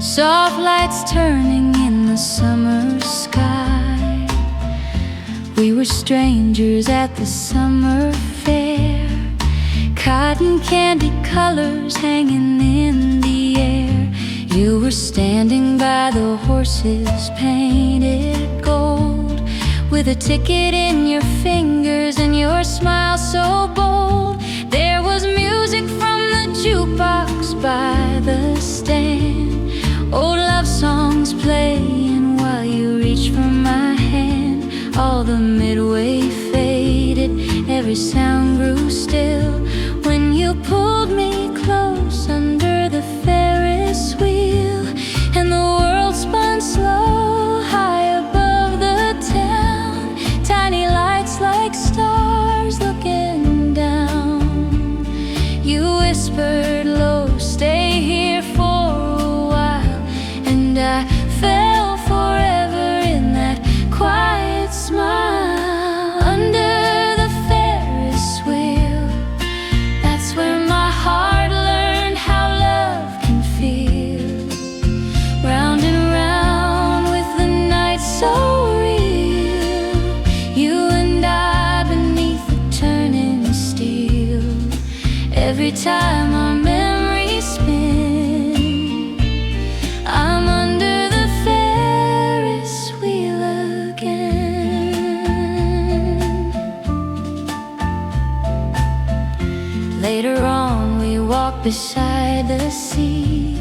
soft lights turning in the summer sky. We were strangers at the summer fair, cotton candy colors hanging in the air. You were standing by the horses painted gold, with a ticket in your fingers and your smile so bold. There was music from the jukebox by the stand, old love songs playing while you reached for my hand. All the midway faded, every sound grew still when you pulled me close under the Ferris wheel. And the world spun slow high above the town, tiny lights like stars looking down. You whispered low, stay here for a while, and I fell forever in that quiet smile. Under the Ferris wheel, that's where my heart learned how love can feel. Round and round with the night so real, you and I beneath the turning steel. Every time our memories spin, I'm under the Ferris wheel again. Later on we walked beside the sea,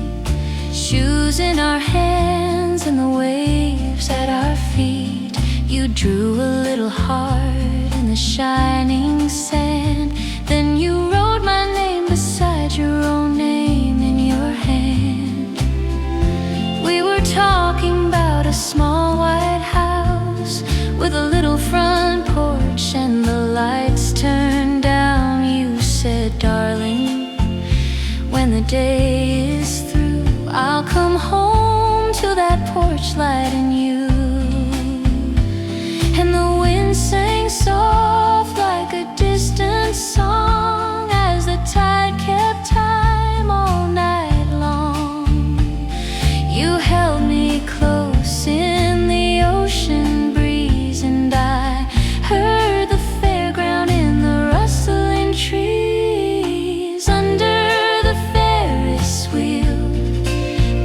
shoes in our hands and the waves at our feet. You drew a little heart in the shining sand, then you wrote my name beside your own name in your hand. We were talking about a small white house with a little front porch and the lights turned down. You said, darling, when the day is through, I'll come home to that porch light and you. And the wind sang soft like a distant song as the tide kept time all night long. You held me close in the ocean breeze, and I heard the fairground in the rustling trees. Under the Ferris wheel,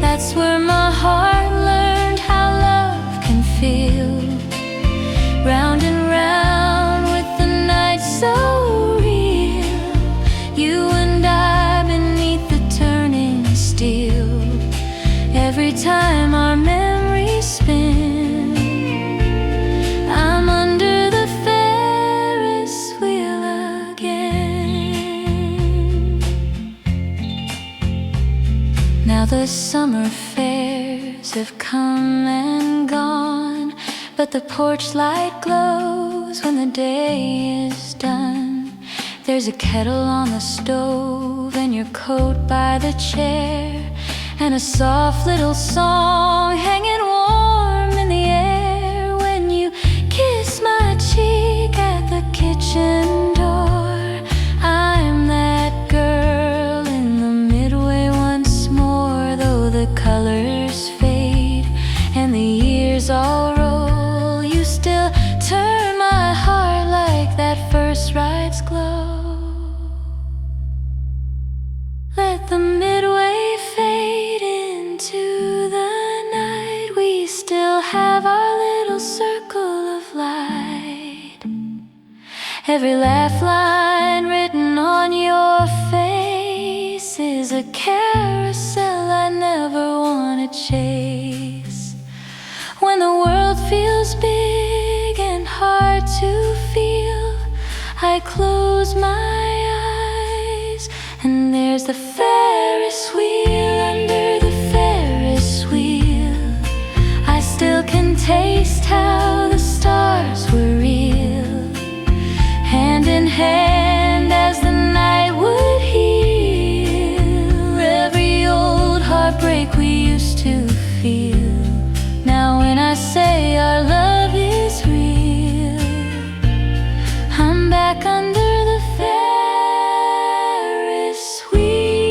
that's where my heart learned how love can feel. Round and round with the night so real, you and I beneath the turning steel. Every time our memories spin, I'm under the Ferris wheel again. Now the summer fairs have come and gone, but the porch light glows when the day is done. There's a kettle on the stove and your coat by the chair, and a soft little song hanging warm in the air when you kiss my cheek at the kitchen door. I'm that girl in the midway once more, though the colors fade and the years all roll. You still turn my heart like that first right's glow. Let the midway fade into the night, we still have our little circle of light. Every laugh line written on your face is a carousel I never want to chase. When the world feels big and hard to feel, I close my eyes and there's the Ferris wheel. Under the Ferris wheel, I still can taste how the stars were real. Hand in hand as the night would heal every old heartbreak we used to feel. Now when I say our love is real, I'm back under the Ferris wheel.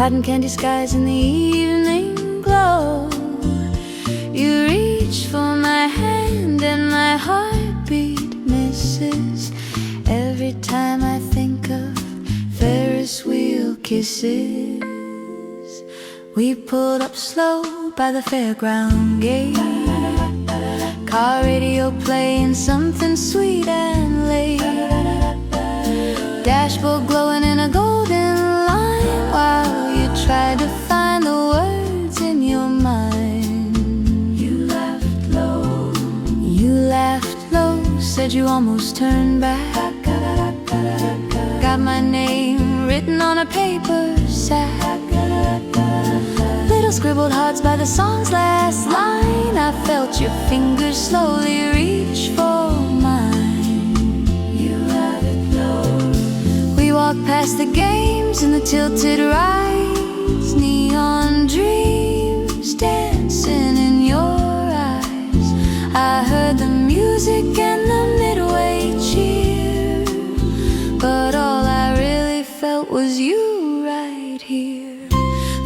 cotton candy skies in the evening glow. You reach for my hand and my heartbeat misses every time I think of Ferris wheel kisses. We pulled up slow by the fairground gate, car radio playing something sweet and late, dashboard glowing in a golden line while you tried to find the words in your mind. You laughed low, said you almost turned back, got my name written on a paper sack, little scribbled hearts by the song's last line. I felt your fingers slowly reach for mine. You let it blow. We walked past the games and the tilted rides, neon dreams dancing in your eyes. I heard the music and the midway cheer, but all I really felt was you right here.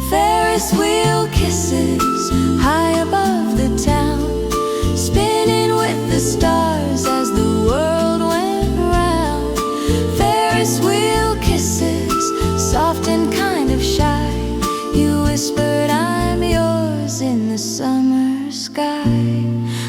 Ferris wheel kisses high above the town, spinning with the stars as the world went round. Ferris wheel kisses, soft and kind of shy. You whispered, I'm yours in the summer sky.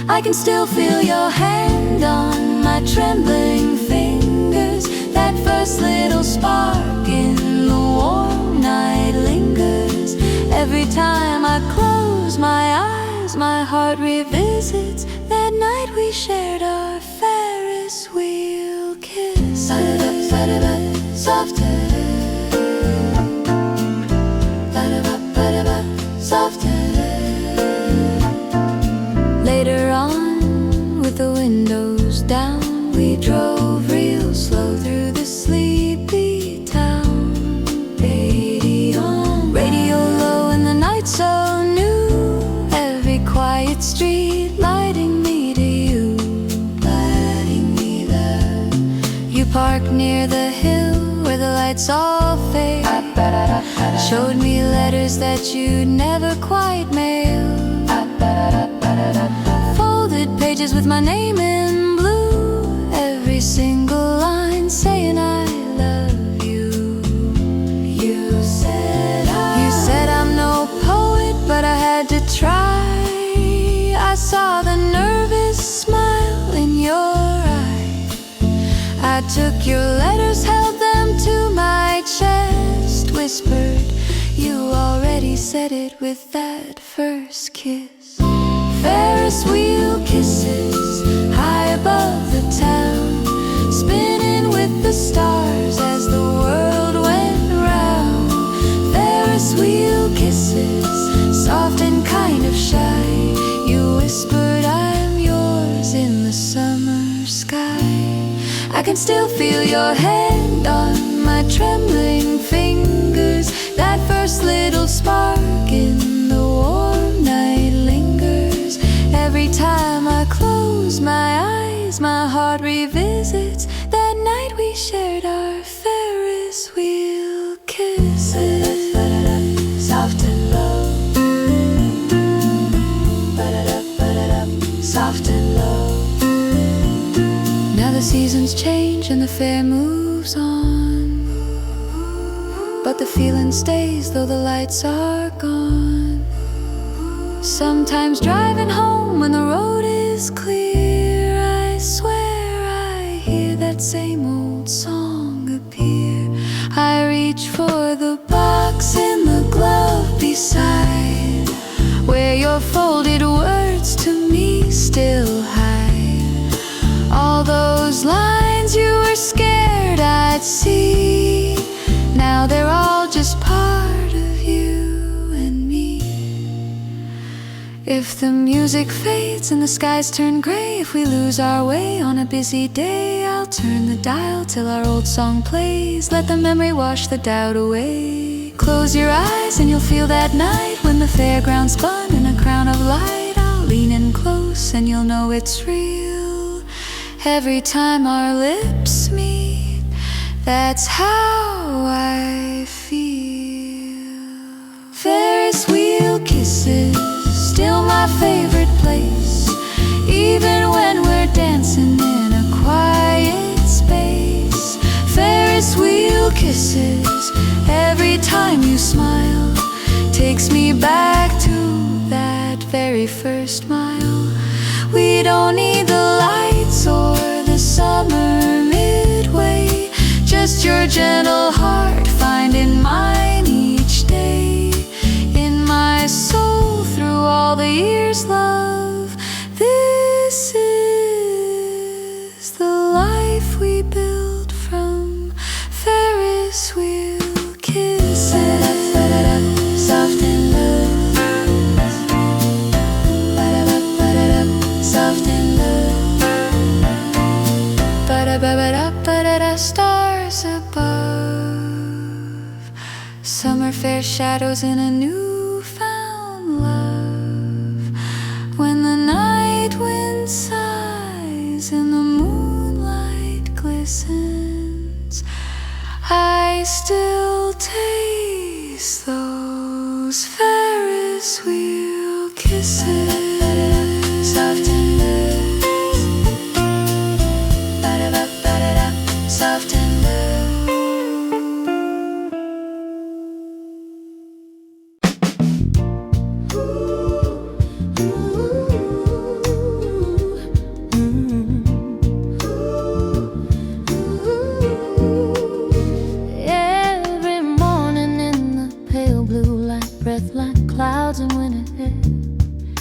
I can still feel your hand on my trembling fingers, that first little spark in the warm night lingers. Every time I close my eyes, my heart revisits that night we shared our Ferris wheel kisses. Softer, softer. Later on, with the windows down, we drove real slow through the sleepy town. Radio low in the night so new, every quiet street lighting me to you, lighting me there. You parked near the hill where the lights all fade, showed me letters that you'd never quite mail, folded pages with my name in blue, every single line saying I love you. You said I'm no poet, but I had to try. I saw the nervous smile in your eye. I took your letters, held them to my chest, whispered, you already said it with that first kiss. Ferris wheel kisses high above the town, spinning with the stars as the world went round. Ferris wheel kisses, soft and kind of shy. You whispered, I'm yours in the summer sky. I can still feel your hand on my trembling fingers, that first little spark in the warm night lingers. Every time I close my eyes, my heart revisits that night we shared our Ferris wheel kisses. Soft and low, soft and low. Now the seasons change and the fair moves on, but the feeling stays though the lights are gone. Sometimes driving home when the road is clear, I swear I hear that same old song appear. I reach for the box in the glove beside, where your folded words to me still hide. All those lines you were scared I'd see, now they're all just part of you and me. If the music fades and the skies turn gray, if we lose our way on a busy day, I'll turn the dial till our old song plays. Let the memory wash the doubt away. Close your eyes and you'll feel that night when the fairground spun in a crown of light. I'll lean in close and you'll know it's real. Every time our lips meet, that's how I feel. Ferris wheel kisses, still my favorite place. Even when we're dancing in a quiet space. Ferris wheel kisses, every time you smile, takes me back to that very first mile. We don't need the lights or the summer midway, just your gentle heart finding mine each day. In my soul through all the years, love, this is the life we built from Ferris wheel kisses. Soft and loose, soft and loose, ba-da-ba-ba-da, stars above. Summer fair shadows in a newfound love. When the night wind sighs and the moonlight glistens, I still taste those Ferris wheel kisses. Soft and loose, ba-da-ba-ba-da-da, soft and every morning in the pale blue light, breath like clouds in winter air.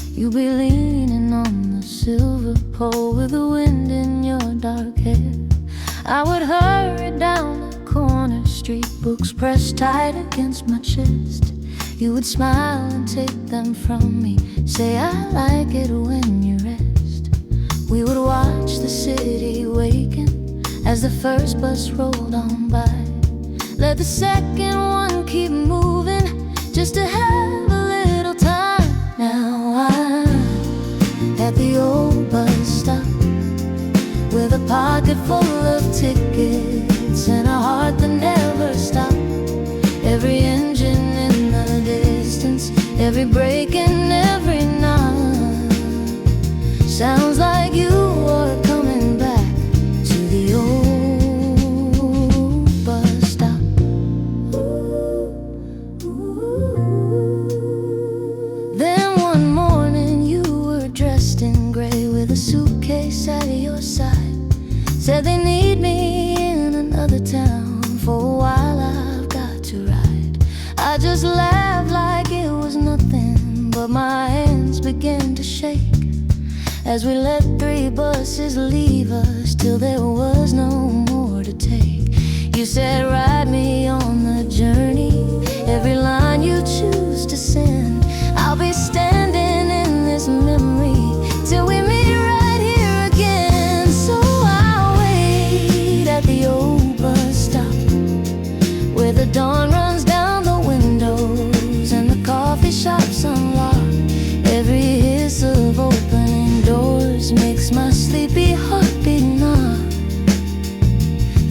You be leaning on the silver pole with the wind in your dark hair. I would hurry down the corner street, books pressed tight against my chest. You would smile and take them from me, say I like it when you rest. We would watch the city waken as the first bus rolled on by. Let the second one keep moving just to have a little time. Now I'm at the old bus stop with a pocket full of tickets and a heart that never stopped. Every engine in the distance, every break and every knock sounds like you are coming back to the old bus stop. Then one morning you were dressed in gray with a suitcase at your side. Said they need me in another town, for a while I've got to ride. I just laughed like it was nothing, but my hands began to shake as we let 3 buses leave us till there was no more to take. You said ride me on the journey, every line you choose to send. I'll be standing in this memory till we meet right here again. So I'll wait at the old bus stop where the dawn runs down the windows and the coffee shops unlocked. Every hiss of opening doors makes my sleepy heart beat knock.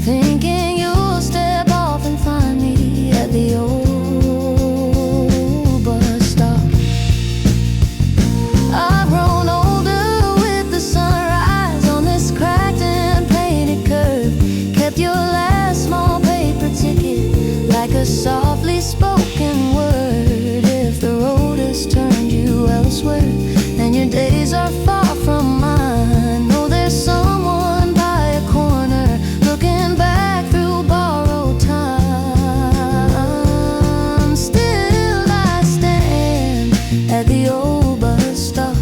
Thinking you'll step off and find me at the old bus stop. I've grown older with the sunrise on this cracked and painted curve. Kept your last small paper ticket like a softly spoken word. If the road has turned you elsewhere, then your days are far from mine. Know there's someone by a corner looking back through borrowed time. Still I stand at the old bus stop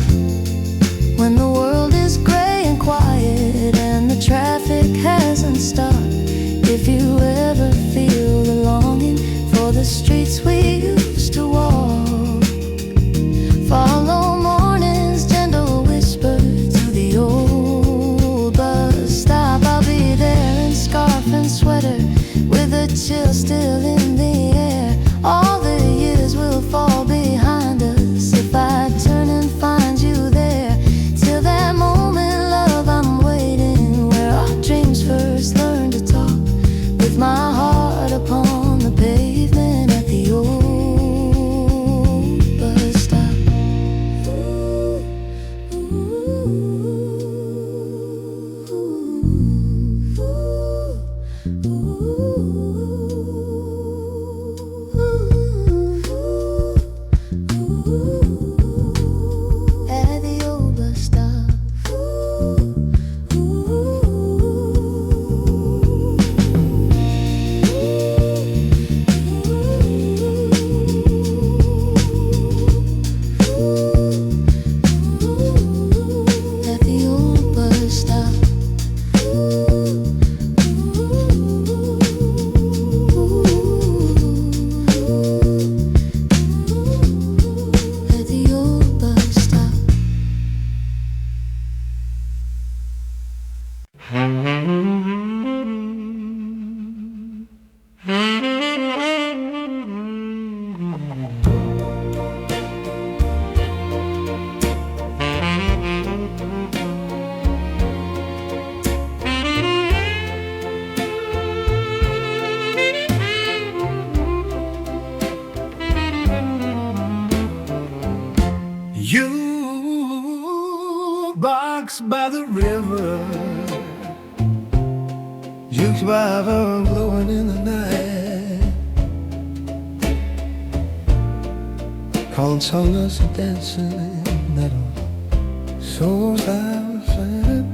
when the world is gray and quiet and the traffic hasn't stopped. If you ever feel the longing for the streets we used to walk, follow morning's gentle whisper to the old bus stop. I'll be there in scarf and sweater with a chill still in the air. All the years will fall behind us if I turn and find you there. Till that moment, love, I'm waiting where our dreams first learned to talk. With my heart upon the pavement at the old Revolver glowing in the night, calling songs and dancing in that old soul's outside.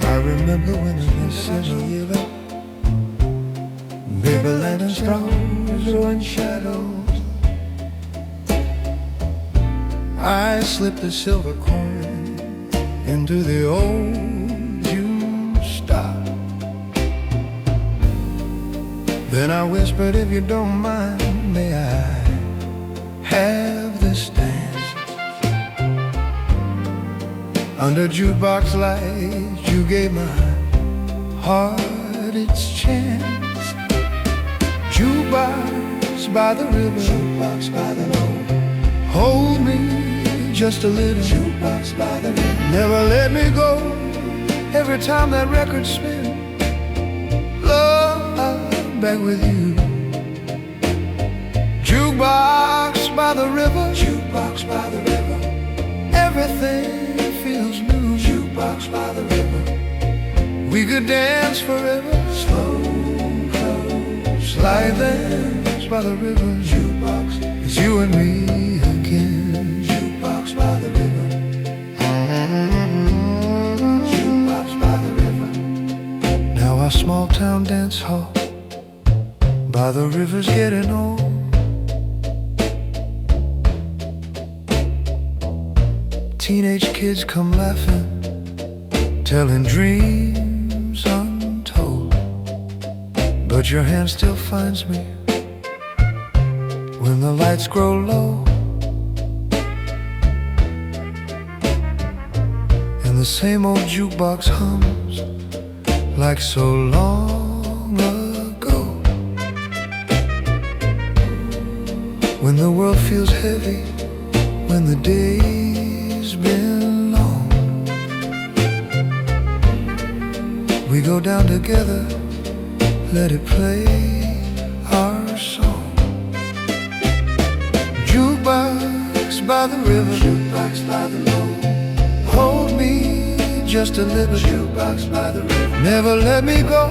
I remember when I was 7 years old, baby lantern straws throwing shadows. I slipped a silver coin into the old juice star. Then I whispered, if you don't mind, may I have this dance? Under jukebox lights, you gave my heart its chance. Jukebox by the river, jukebox by the road, hold me just a little. Jukebox by the river, never let me go. Every time that record spins, love, I'm back with you. Jukebox by the river, jukebox by the river, everything feels new. Jukebox by the river, we could dance forever. Slow, close, slide dance by the river. Jukebox, it's you and me again. Jukebox by the river, jukebox by the river. Now our small town dance hall by the river's getting old. Teenage kids come laughing, telling dreams untold. But your hand still finds me when the lights grow low, and the same old jukebox hums like so long ago. When the world feels heavy, when the day's been long, we go down together, let it play our song. Jukebox by the river, jukebox by the road, hold me just a little. Jukebox by the river, never let me go.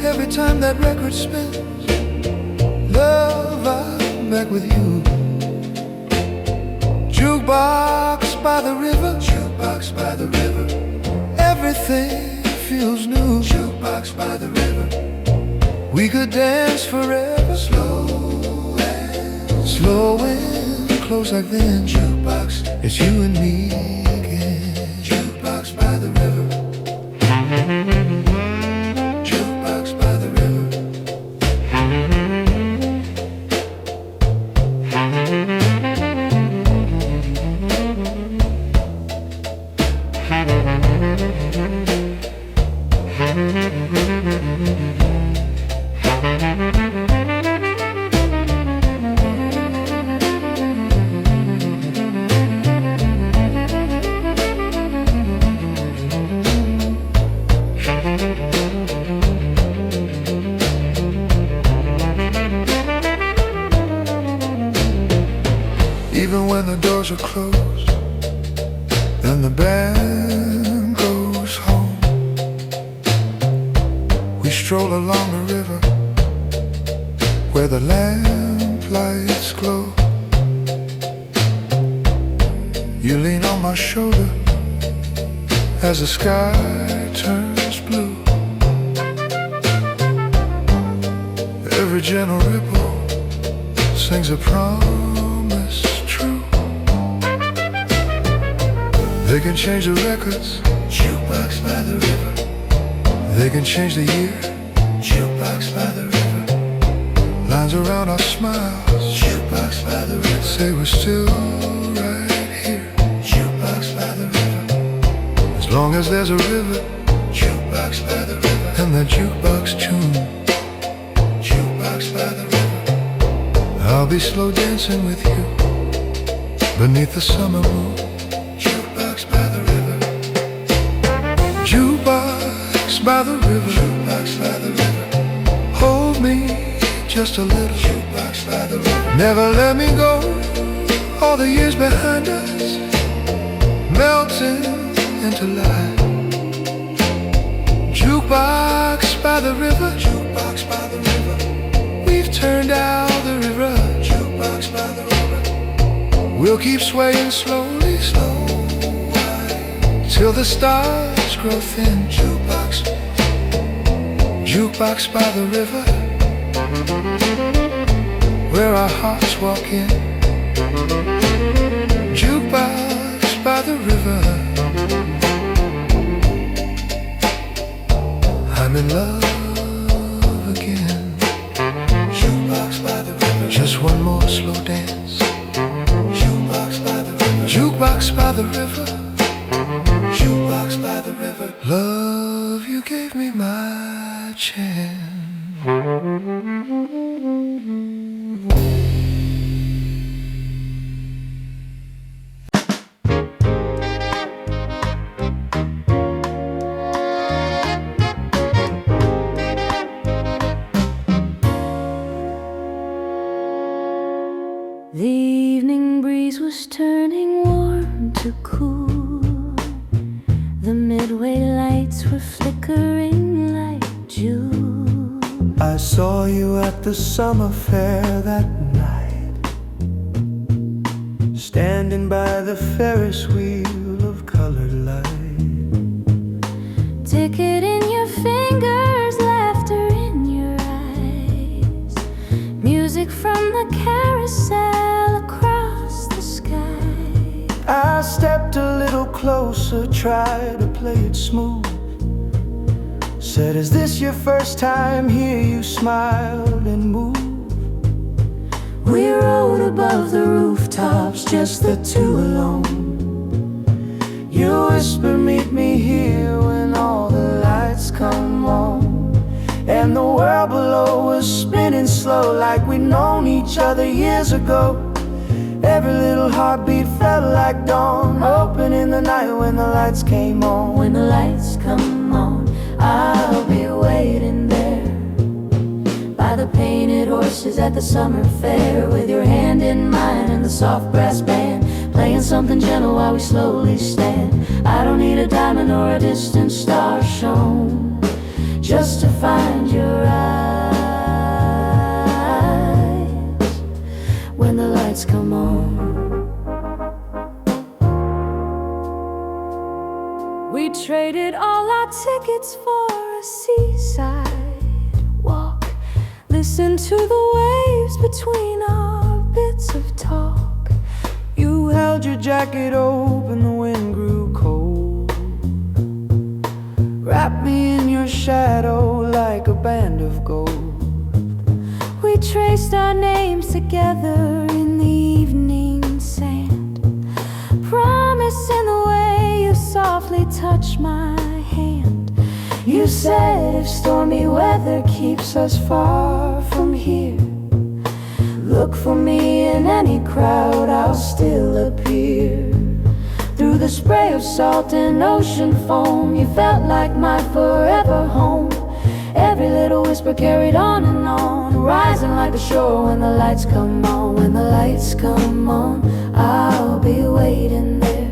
Every time that record spins, love, I'm back with you. Jukebox by the river, jukebox by the river, everything feels new. Jukebox by the river, we could dance forever. Slow and close like then. Jukebox, it's you and me again. Jukebox by the river, jukebox by the river. Even when the doors are closed and the band goes home, we stroll along the river where the lamp lights glow. You lean on my shoulder as the sky turns blue. Every gentle ripple sings a promise true. They can change the records, jukebox by the river. They can change the year, jukebox by the river. Lines around our smiles, jukebox by the river. Say we're still right here, jukebox by the river. As long as there's a river, jukebox by the river, and that jukebox tune, jukebox by the river. I'll be slow dancing with you beneath the summer moon. Jukebox by the river, jukebox by the river, jukebox by the river. Hold me just a little. Jukebox by the river, never let me go. All the years behind us melting into light. Jukebox by by the river, jukebox by the river. We've turned out the river, jukebox by the river. We'll keep swaying slowly, slow, till the stars grow thin. Jukebox, jukebox by the river, where our hearts walk in. Jukebox by the river, I'm in love again. Jukebox by the river, just one more slow dance. Jukebox by the river, jukebox by the river, jukebox by the river. Love, you gave me my chance. The evening breeze was turning warm to cool. The midway lights were flickering like jewels. I saw you at the summer fair that night, standing by the Ferris wheel of colored light. Ticket in your fingers, laughter in your eyes, music from the carousel across the sky. I stepped a little closer, tried to play it smooth. Said, is this your first time here? You smiled and moved. We rode above the rooftops, just the two alone. You whisper, meet me here when all the lights come on. And the world below was spinning slow, like we'd known each other years ago. Every little heartbeat felt like dawn, open in the night when the lights came on. When the lights come on, I'll be waiting there by the painted horses at the summer fair, with your hand in mine and the soft brass band playing something gentle while we slowly stand. I don't need a diamond or a distant star shone, just to find your eyes when the lights come on. We traded all our tickets for a seaside walk, listen to the waves between our bits of talk. You held your jacket open, the wind grew cold. Wrap me in your shadow like a band of gold. We traced our names together in the evening sand, promising the way you softly touched my hand. You said if stormy weather keeps us far from here, look for me in any crowd, I'll still appear. Through the spray of salt and ocean foam, you felt like my forever home. Every little whisper carried on and on, rising like the shore when the lights come on. When the lights come on, I'll be waiting there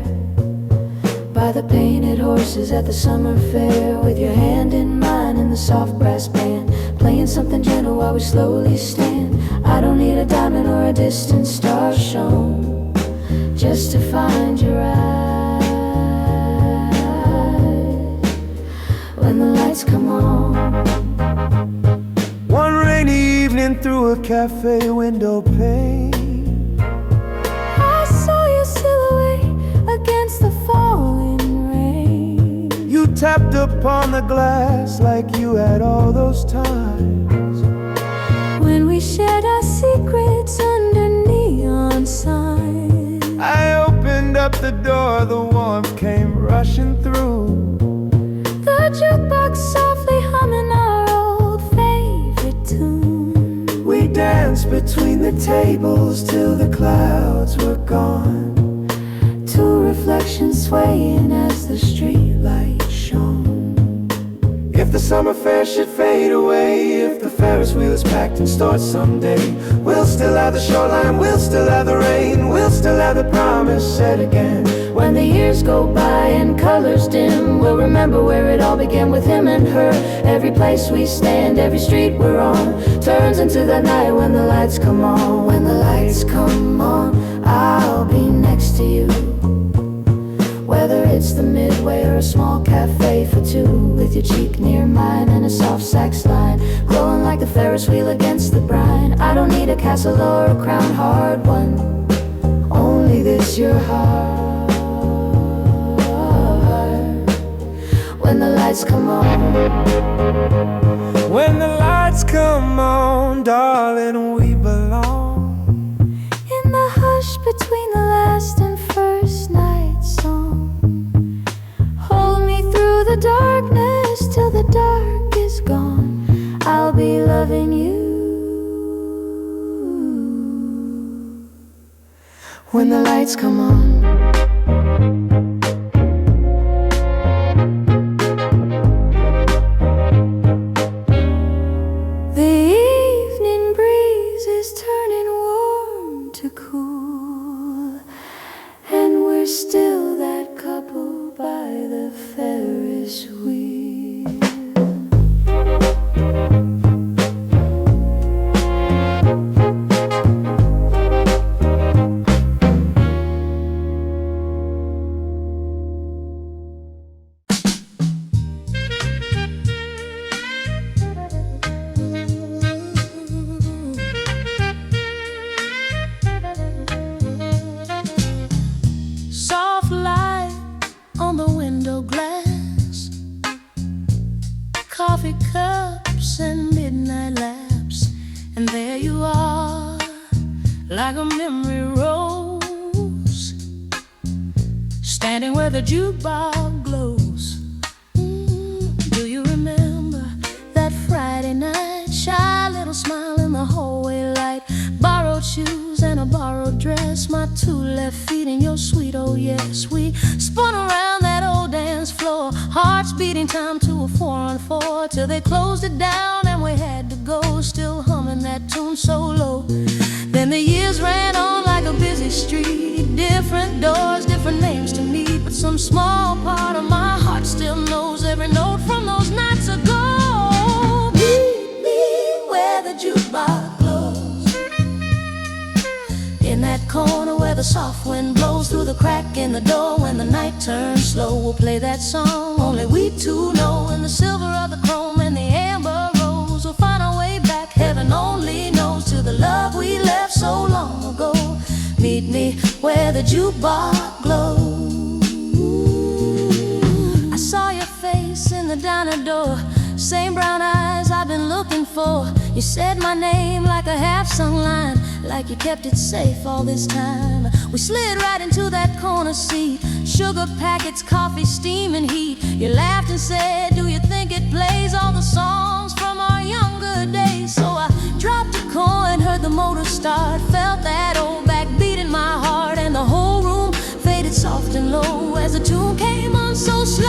by the painted horses at the summer fair, with your hand in mine and the soft brass band playing something gentle while we slowly stand. I don't need a diamond or a distant star shone, just to find your eyes when the lights come on. One rainy evening through a cafe window pane, I saw your silhouette against the falling rain. you tapped upon the glass like you had all those times when we shared our secrets under neon signs. I opened up the door, the warmth came rushing through. The jukebox softly humming our old favorite tune. We danced between the tables till the clouds were gone, Two reflections swaying as the streetlight shone. If If the summer fair should fade away, if the Ferris wheel is packed and stored someday, we'll still have the shoreline, we'll still have the rain, we'll still have the promise said again. When the years go by and colors dim, we'll remember where it all began with him and her. Every place we stand, every street we're on, turns into that night when the lights come on. When the lights come on, I'll be next to you. Whether it's the Midway or a small cafe for two, with your cheek near mine and a soft sax line, glowing like the Ferris wheel against the brine. I don't need a castle or a crown, hard won, only this your heart. When the lights come on, when the lights come on, darling, we belong. in the hush between the last and first night song, hold me through the darkness till the dark is gone. I'll be loving you. When the lights come on. Still that couple by the Ferris wheel. Coffee cups and midnight laps, and there you are, like a memory rose, standing where the jukebox glows. Do you remember that Friday night? Shy little smile in the hallway light, borrowed shoes and a borrowed dress, my two left feet in your sweet oh yes. We spun around that old dance floor, hearts beating time to a 4-on-4, till they closed it down and we had to go, still humming that tune so low. Then the years ran on like a busy street, different doors, different names to meet, but some small part of my heart still knows every note from those nights ago. Meet me where the jukebox glows, in that corner where the soft wind blows through the crack in the door. When the night turns slow, we'll play that song only we two know. In the silver of the chrome and the amber rose, we'll find our way back, heaven only knows, to the love we left so long ago. Meet me where the jukebox glows. I saw your face in the diner door, same brown eyes I've been looking for. You said my name like a half-sung line, like you kept it safe all this time. We slid right into that corner seat, sugar packets, coffee, steam and heat. You laughed and said, do you think it plays all the songs from our younger days? So I dropped a coin, heard the motor start, felt that old backbeat in my heart, and the whole room faded soft and low as the tune came on so slow.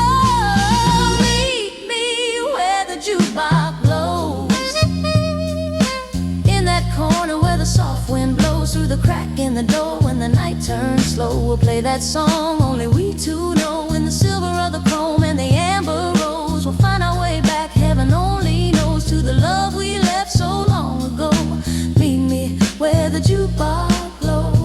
Meet me where the jukebox blows, in that corner where the soft wind blows through the crack in the door. When the night turns slow, we'll play that song only we two know. In the silver of the chrome and the amber rose, we'll find our way back, heaven only knows, to the love we left so long ago. Meet me where the jukebox glows.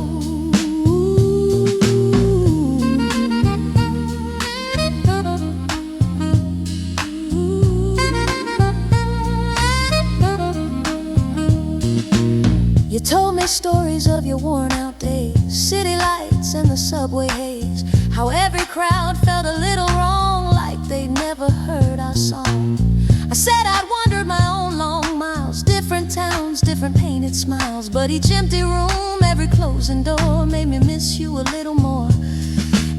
You told me stories of your worn out days, city lights and the subway haze, how every crowd felt a little wrong, like they'd never heard our song. I said I'd wandered my own long miles, different towns, different painted smiles, but each empty room, every closing door made me miss you a little more.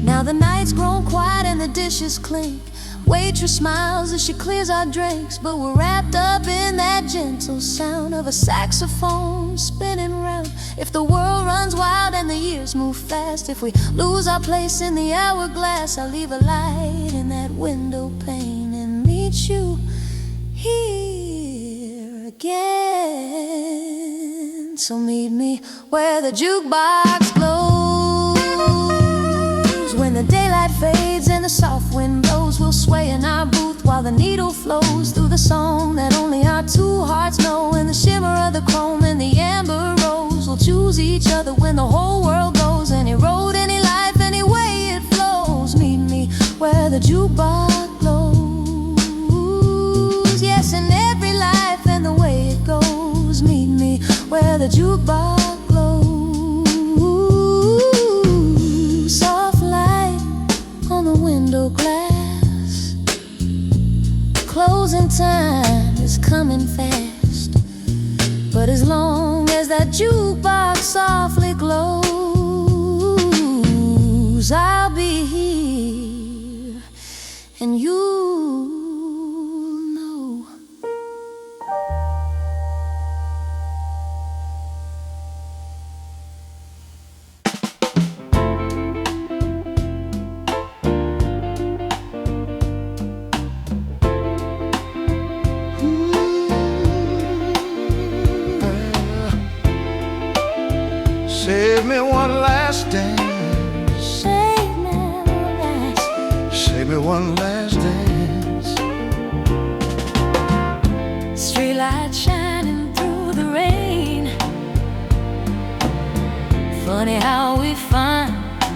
Now the night's grown quiet and the dishes clink, waitress smiles as she clears our drinks, but we're wrapped up in that gentle sound of a saxophone spinning round. If the world runs wild and the years move fast, if we lose our place in the hourglass, I'll leave a light in that window pane and meet you So meet me where the jukebox glows. When the daylight fades and the soft wind blows, we'll sway in our booth while the needle flows through the song that only our two hearts know. In the shimmer of the chrome and the amber rose, we'll choose each other when the whole world goes. Any road, any life, any way it flows. Meet me where the jukebox glows. Yes, in every life and the way it goes. Meet me where the jukebox glows. Soft light on the window glass. Closing time is coming fast. But as long as that jukebox softly glows, I'll be here and you'll know. Save me one last dance. Save me one last. Save me one last dance. Streetlight shining through the rain. Funny how we find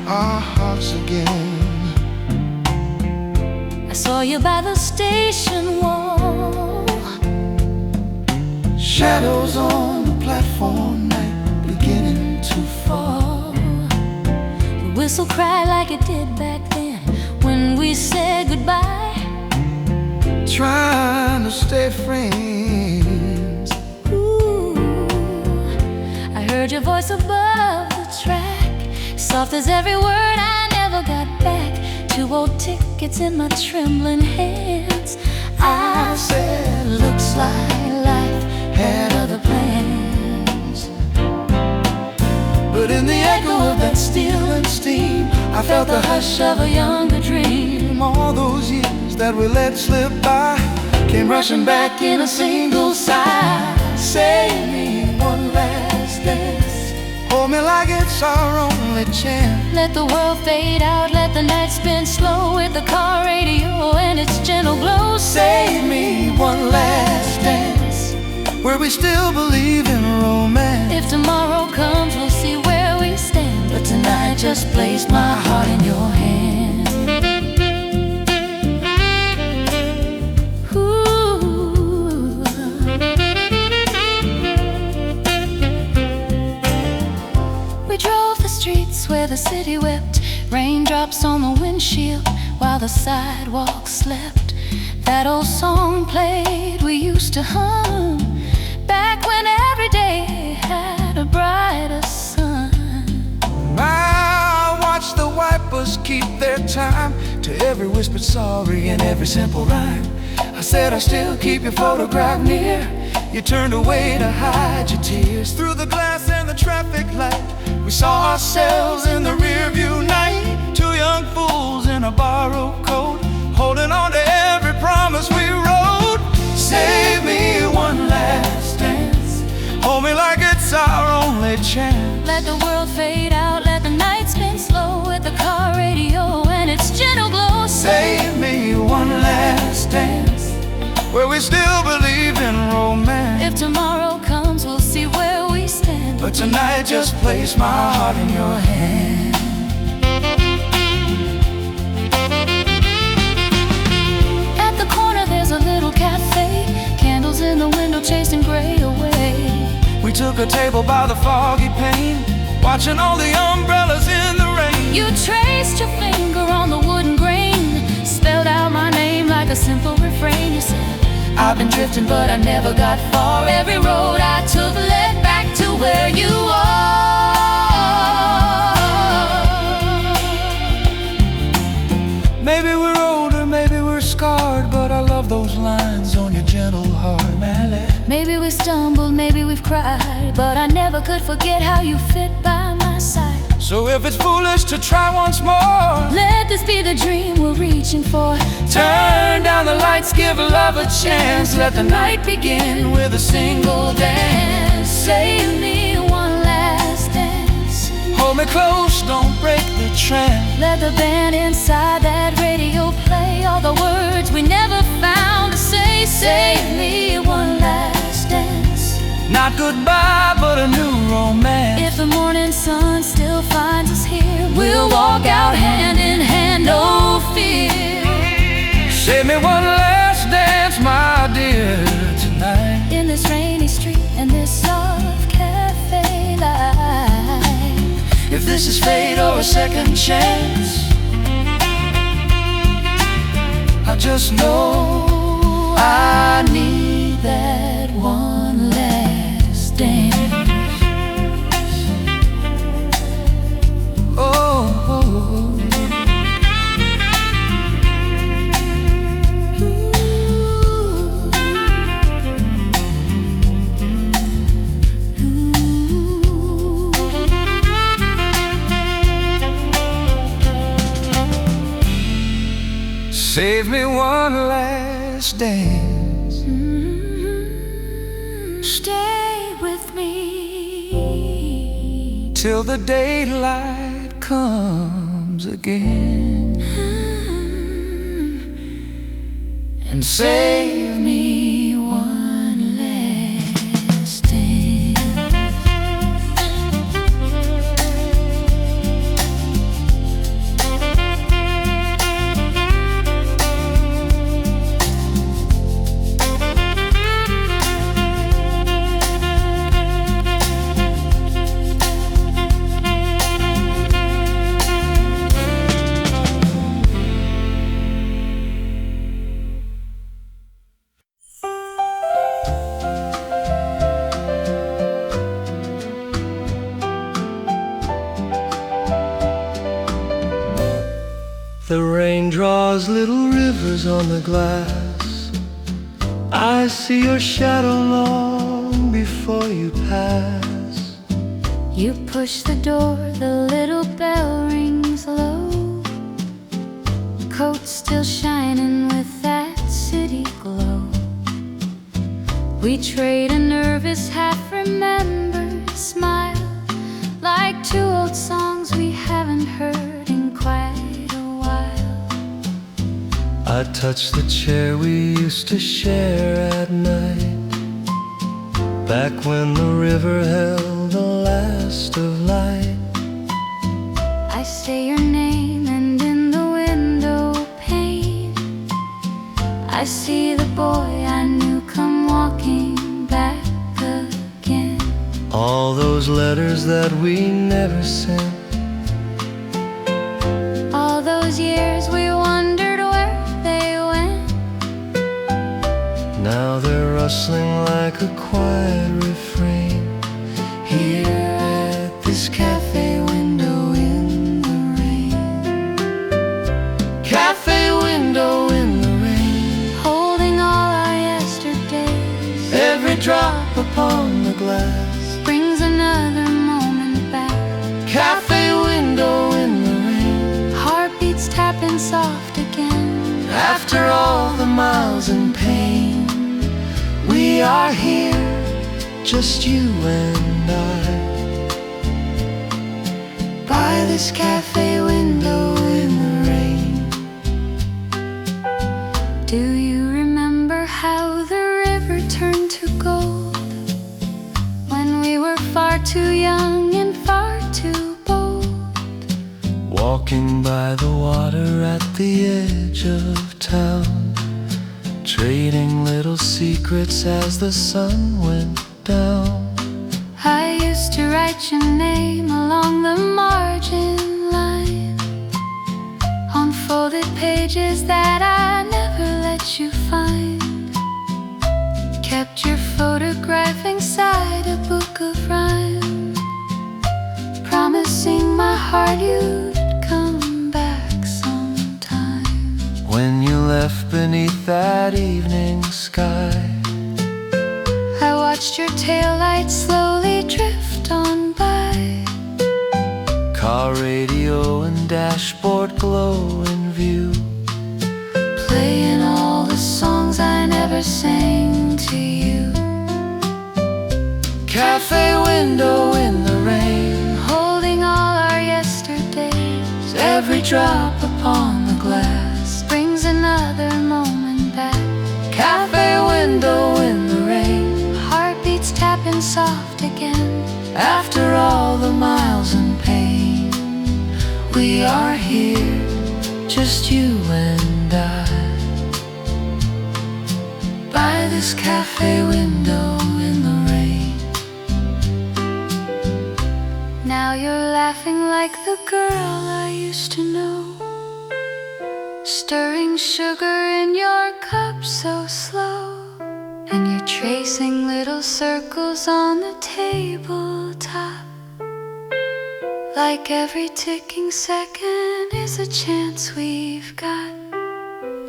Our hearts again. I saw you by the station wall. Shadows on the platform, night beginning to fall. The whistle cried like it did back then when we said goodbye. Trying to stay friends. Ooh, I heard your voice above the track, soft as every word I never got back. 2 old tickets in my trembling hands. I said, looks like life had other plans. But in the echo of that steel and steam, I felt the hush of a younger dream. all those years that we let slip by came rushing back in a single sigh. Save me one last dance. Hold me like it's our only chance. Let the world fade out, let the night spin slow with the car radio and its gentle glow. Save me one last dance, where we still believe in romance. If tomorrow comes, we'll see where we stand. But tonight, just place my heart in your hand. Ooh. We drove the streets where the city wept, raindrops on the windshield while the sidewalk slept. That old song played we used to hum, back when every day had a brighter sun. I watch the wipers keep their time to every whispered sorry and every simple rhyme. I said I still keep your photograph near. You turned away to hide your tears. Through the glass and the traffic light, we saw ourselves in the rearview night. 2 young fools in a borrowed coat, holding on to every promise we wrote. Save me one last dance. Hold me like it's our only chance. Let the world fade out, let the night spin slow with the car radio and its gentle glow. Save me one last dance, where we still believe in romance. If tomorrow comes, we'll see where we stand. But tonight, just place my heart in your hand. At the corner there's a little cafe, candles in the window chasing gray away. We took a table by the foggy pane, watching all the umbrellas in the rain. You traced your finger on the wooden grain, spelled out my name like a simple refrain. You said, I've been drifting but I never got far. Every road I took led back to where you are. Maybe we're older, maybe we're scarred, but I love those lines on your gentle heart, Mally. Maybe we stumbled, maybe we've cried, but I never could forget how you fit by my side. So if it's foolish to try once more, let this be the dream we're reaching for. turn down the lights, give love a chance. Let the night begin with a single dance. Save me Hold me close, don't break the trend. Let the band inside that radio play all the words we never found to say. Save me one last dance. Not goodbye, but a new romance. If the morning sun still finds us here, we'll walk out hand in hand, no fear. Save me one last dance, my dear, tonight. In this rainy street and this soft cafe life. If this is fate or a second chance, I just know I need that one last dance. Save me one last dance. Stay with me till the daylight comes again. And save me one last dance. The rain draws little rivers on the glass. I see your shadow long before you pass. You push the door, the little bell rings low. Coat still shining with that city glow. We trade a nervous, half-remembered smile, like two old songs we haven't heard in quite a while. I touch the chair we used to share at night, back when the river held the last of light. I say your name and in the window pane I see the boy I knew come walking back again. All those letters that we never sent, all those years we wondered where they went. now they're rustling like a quiet refrain, here at this cafe window in the rain. Cafe window in the rain, Holding all our yesterdays, every drop upon the glass brings another moment back. Cafe window in the rain, Heartbeats tapping soft again. after all the miles and pain, we are here, just you and I, by this cafe window in the rain. Do you remember how the river turned to gold when we were far too young and far too bold? Walking by the water at the edge of town, trading little secrets as the sun went down. I used to write your name along the margin line, on folded pages that I never let you find. Kept your photograph inside a book of rhyme, promising my heart you'd come back sometime. When you left beneath that evening sky, I watched your taillights slowly drift on by. car radio and dashboard glow in view, Playing all the songs I never sang to you. cafe window in the rain, Holding all our drop upon the glass brings another moment back. Cafe window in the rain, heartbeats tapping soft again. After all the miles and pain, we are here, just you and I, by this cafe window in the rain. Now you're laughing like the girl I used to know, stirring sugar in your cup so slow, and you're tracing little circles on the tabletop, like every ticking second is a chance we've got.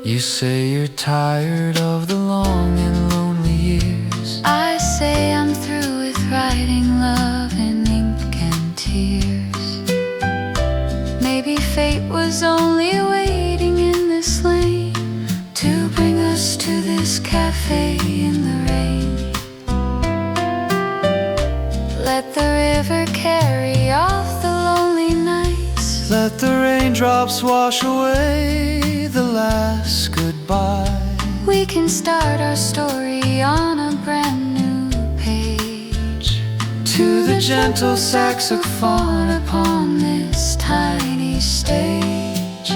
You say you're tired of the long and lonely years. I say I'm through with writing love in ink and tears. Maybe fate was only waiting in this lane to bring us to this cafe in the rain. Let the river carry off the lonely nights. Let the raindrops wash away the last goodbye. We can start our story on a brand new page, To the gentle saxophone upon this tiny stage.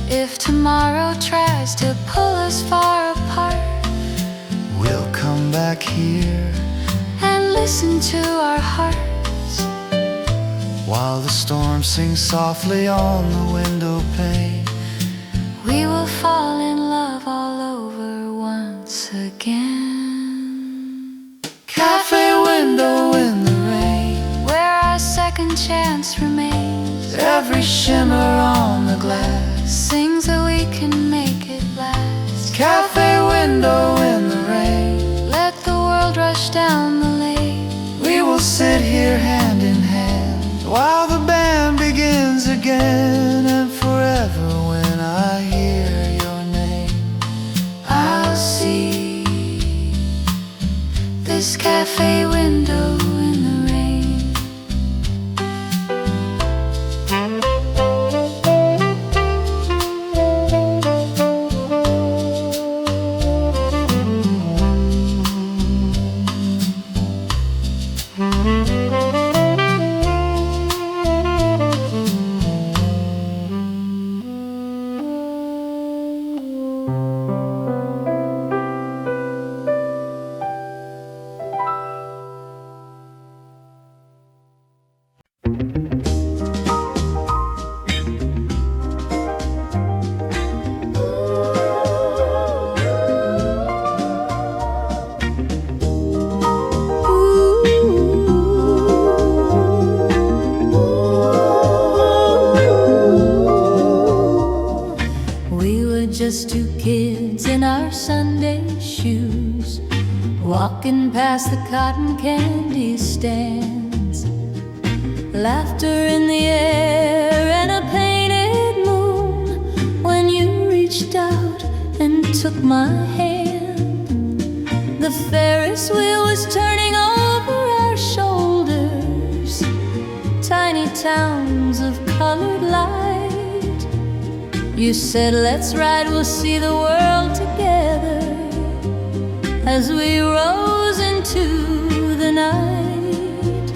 If tomorrow tries to pull us far apart, we'll come back here and listen to our hearts, while the storm sings softly on the window pane. we will fall in love all over once again. Cafe window in the rain, Where our second chance remains, every shimmer on the glass sings that we can make it last. Cafe window in the rain, Let the world rush down the lane. we will sit here hand in hand while the band begins again. And forever when I hear your name, I'll see this cafe window in the rain. Just two kids in our Sunday shoes, walking past the cotton candy stands. Laughter in the air and a painted moon, when you reached out and took my hand. The Ferris wheel was turning over our shoulders, tiny towns of colored light. You said, let's ride, we'll see the world together, as we rose into the night.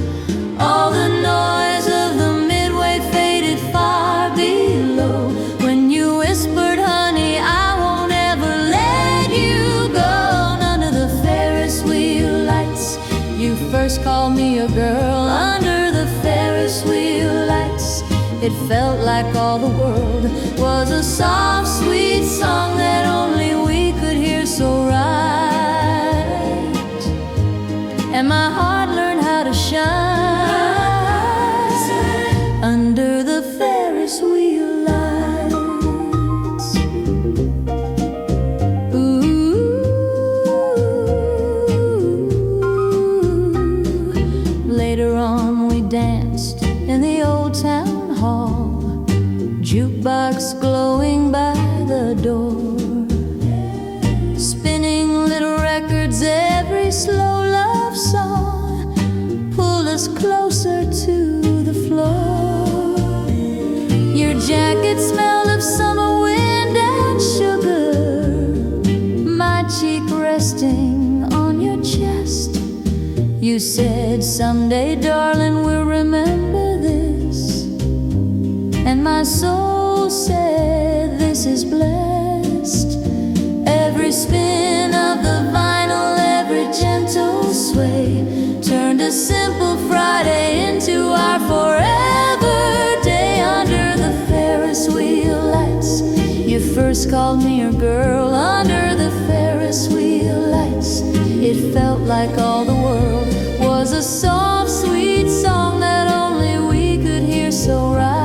All the noise of the midway faded far below, when you whispered, honey, I won't ever let you go. Under the Ferris wheel lights, you first called me a girl. Under the Ferris wheel lights, it felt like all the world was a soft, sweet song that only we could hear so right. And my heart learned how to shine under the Ferris wheel lights. Ooh, later on we danced in the old town hall, jukebox glowing by the door, spinning little records, every slow love song You said someday, darling, we'll remember this. And my soul said this is blessed. Every spin of the vinyl, every gentle sway turned a simple Friday into our forever day under the Ferris wheel lights. You first called me your girl under the Ferris wheel lights. It felt like all the world was a soft, sweet song that only we could hear so right.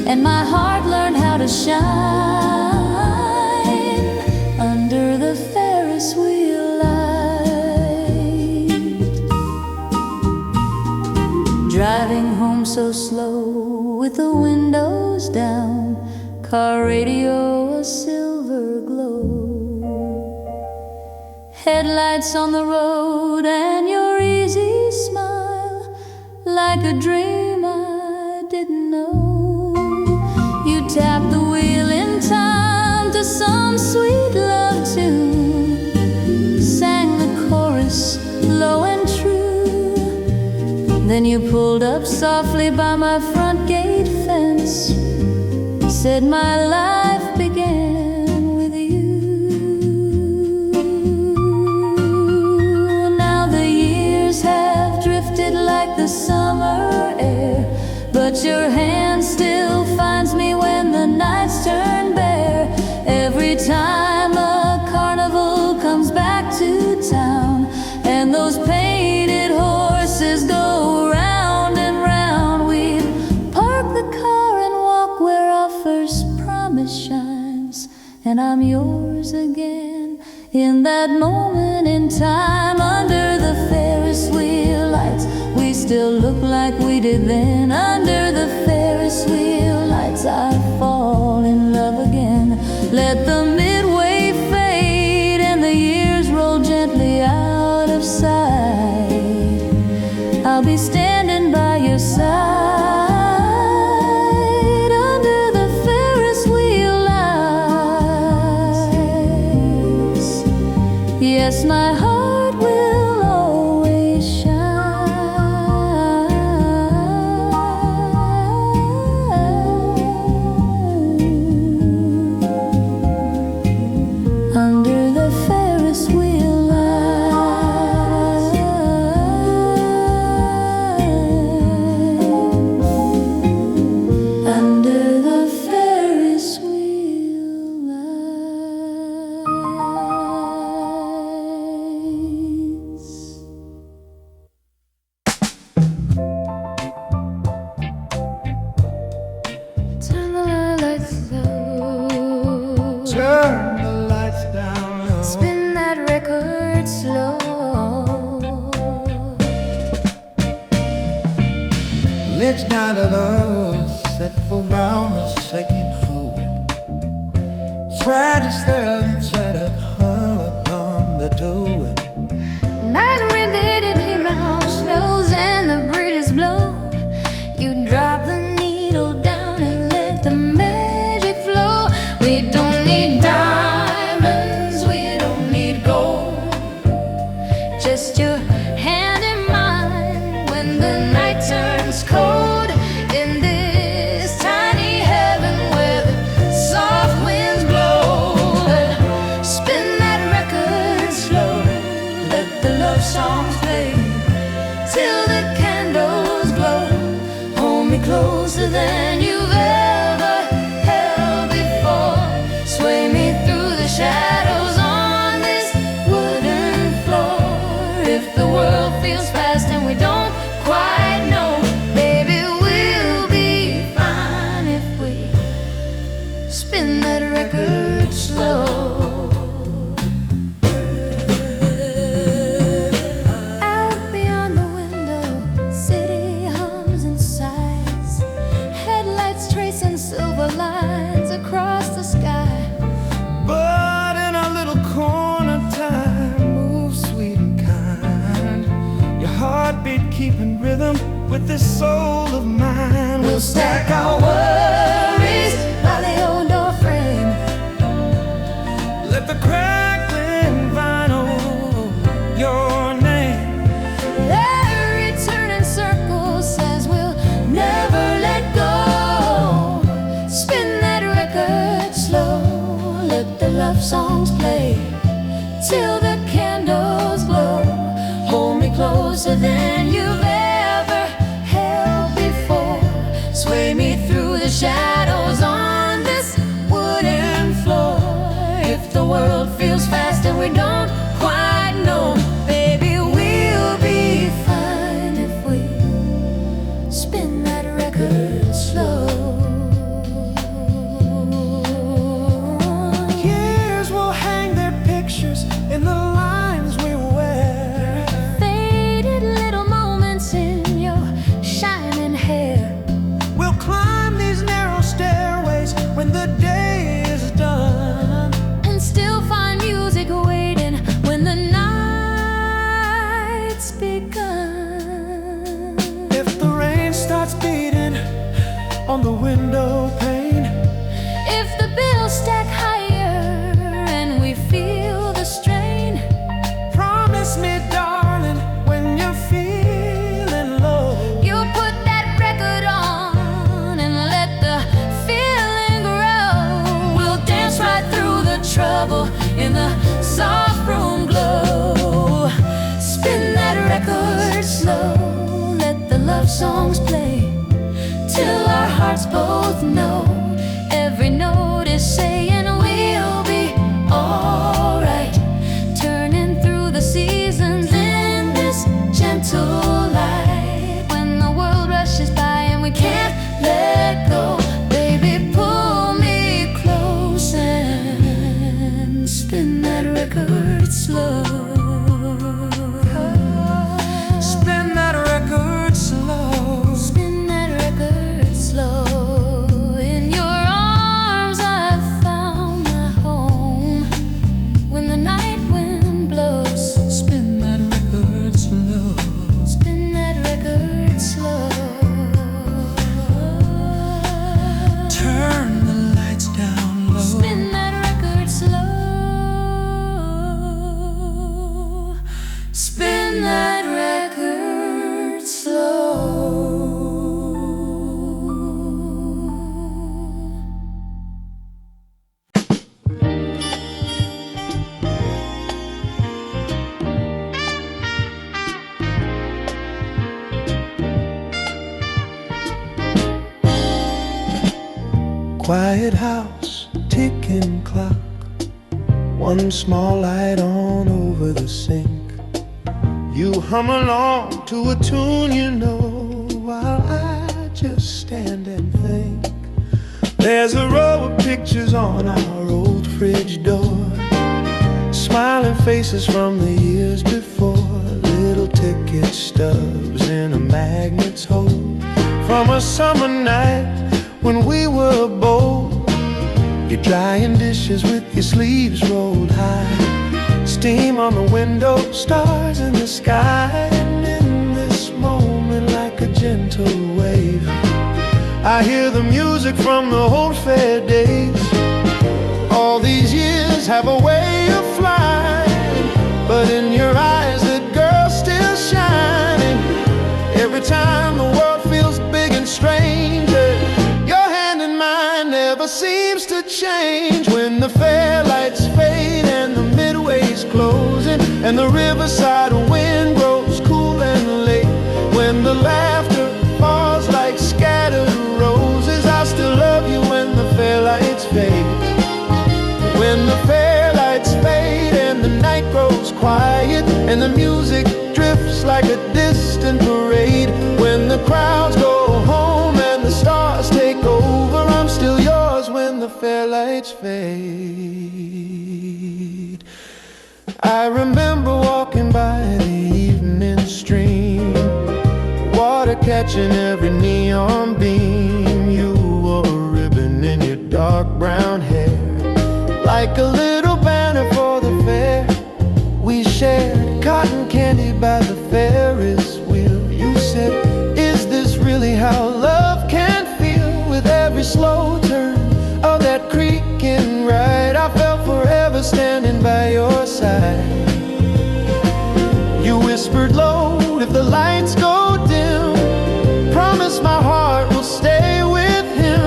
And my heart learned how to shine under the Ferris wheel light. Driving home so slow with the windows down, car radio a silver glow, headlights on the road and your easy smile, like a dream I didn't know. You tapped the wheel in time to some sweet love tune, sang the chorus low and true. Then you pulled up softly by my front gate fence, said my life began with you. Now the years have drifted like the summer air, but your hand still finds me when the nights turn bare. Every time a carnival comes back to town and those painted horses go round and round, we'd park the car and walk where our first promise shines, and I'm yours again in that moment in time under the Ferris wheel lights. We still look like we did then under the Ferris wheel lights. I fall in love again. Let the midway fade and the years roll gently out of sight. I'll be standing by your side under the Ferris wheel lights. Yes, my heart will always shine under the Ferris wheel lights. Under the Ferris wheel lights. Turn the lights low. Turn the lights down low. Spin that record slow. Let's not alone, set for round the second floor. Try to stir and try to hum upon the door. Night wind hit it around, snows and the breeze blow. You drop the needle down and let the magic flow. We don't need diamonds, we don't need gold, just your hand in mine when the night turns cold. In this tiny heaven where the soft winds blow, spin that record slow, let the love songs play till the candles glow. Hold me closer than you've ever held before. Sway me through the shadows on this wooden floor. If the world feels fast and we don't quite know, baby, we'll be fine if we spin that record slow. Out beyond the window, city hums and sighs, headlights tracing silver lines across the sky. But in a little corner, time moves sweet and kind. Your heartbeat keeping rhythm with this soul of mine. We'll stack our worries by the old door frame. Let the crackling vinyl songs play, till our hearts both know every note is saying we'll be alright. Turning through the seasons in this gentle light. When the world rushes by and we can't let go, baby, pull me close and spin that record slow. Spin that record slow. Spin that record slow. In your arms I found my home. When the night wind blows, Spin that record slow. spin that record slow. Turn the lights down low. Spin that record slow. Spin that record slow. Quiet house, ticking clock, one small light on over the sink. You hum along to a tune you know, while I just stand and think. There's a row of pictures on our old fridge door, smiling faces from the years before, little ticket stubs in a magnet's hole, from a summer night when we were bold. You're drying dishes with your sleeves rolled high, steam on the window, stars in the sky. And in this moment, like a gentle wave, I hear the music from the old fair days. All these years have a way of flying, but in your eyes that girl's still shining. Every time the world feels big and strange, your hand in mine never seems to change. When the fair lights fade and the midway's closing, and the riverside wind grows cool and late, when the laughter falls like scattered roses, I still love you when the fair lights fade. When the fair lights fade and the night grows quiet, and the music drifts like a distant parade, when the crowds go home and the stars take over, I'm still yours when the fair lights fade. I remember walking by the evening stream, water catching every neon beam. You wore a ribbon in your dark brown hair, like a little banner for the fair. We shared cotton candy by the Ferris wheel. You said, is this really how love can feel? With every slow turn of that creaking ride, I felt forever standing by your side. You whispered low, if the lights go dim, promise my heart will stay with him.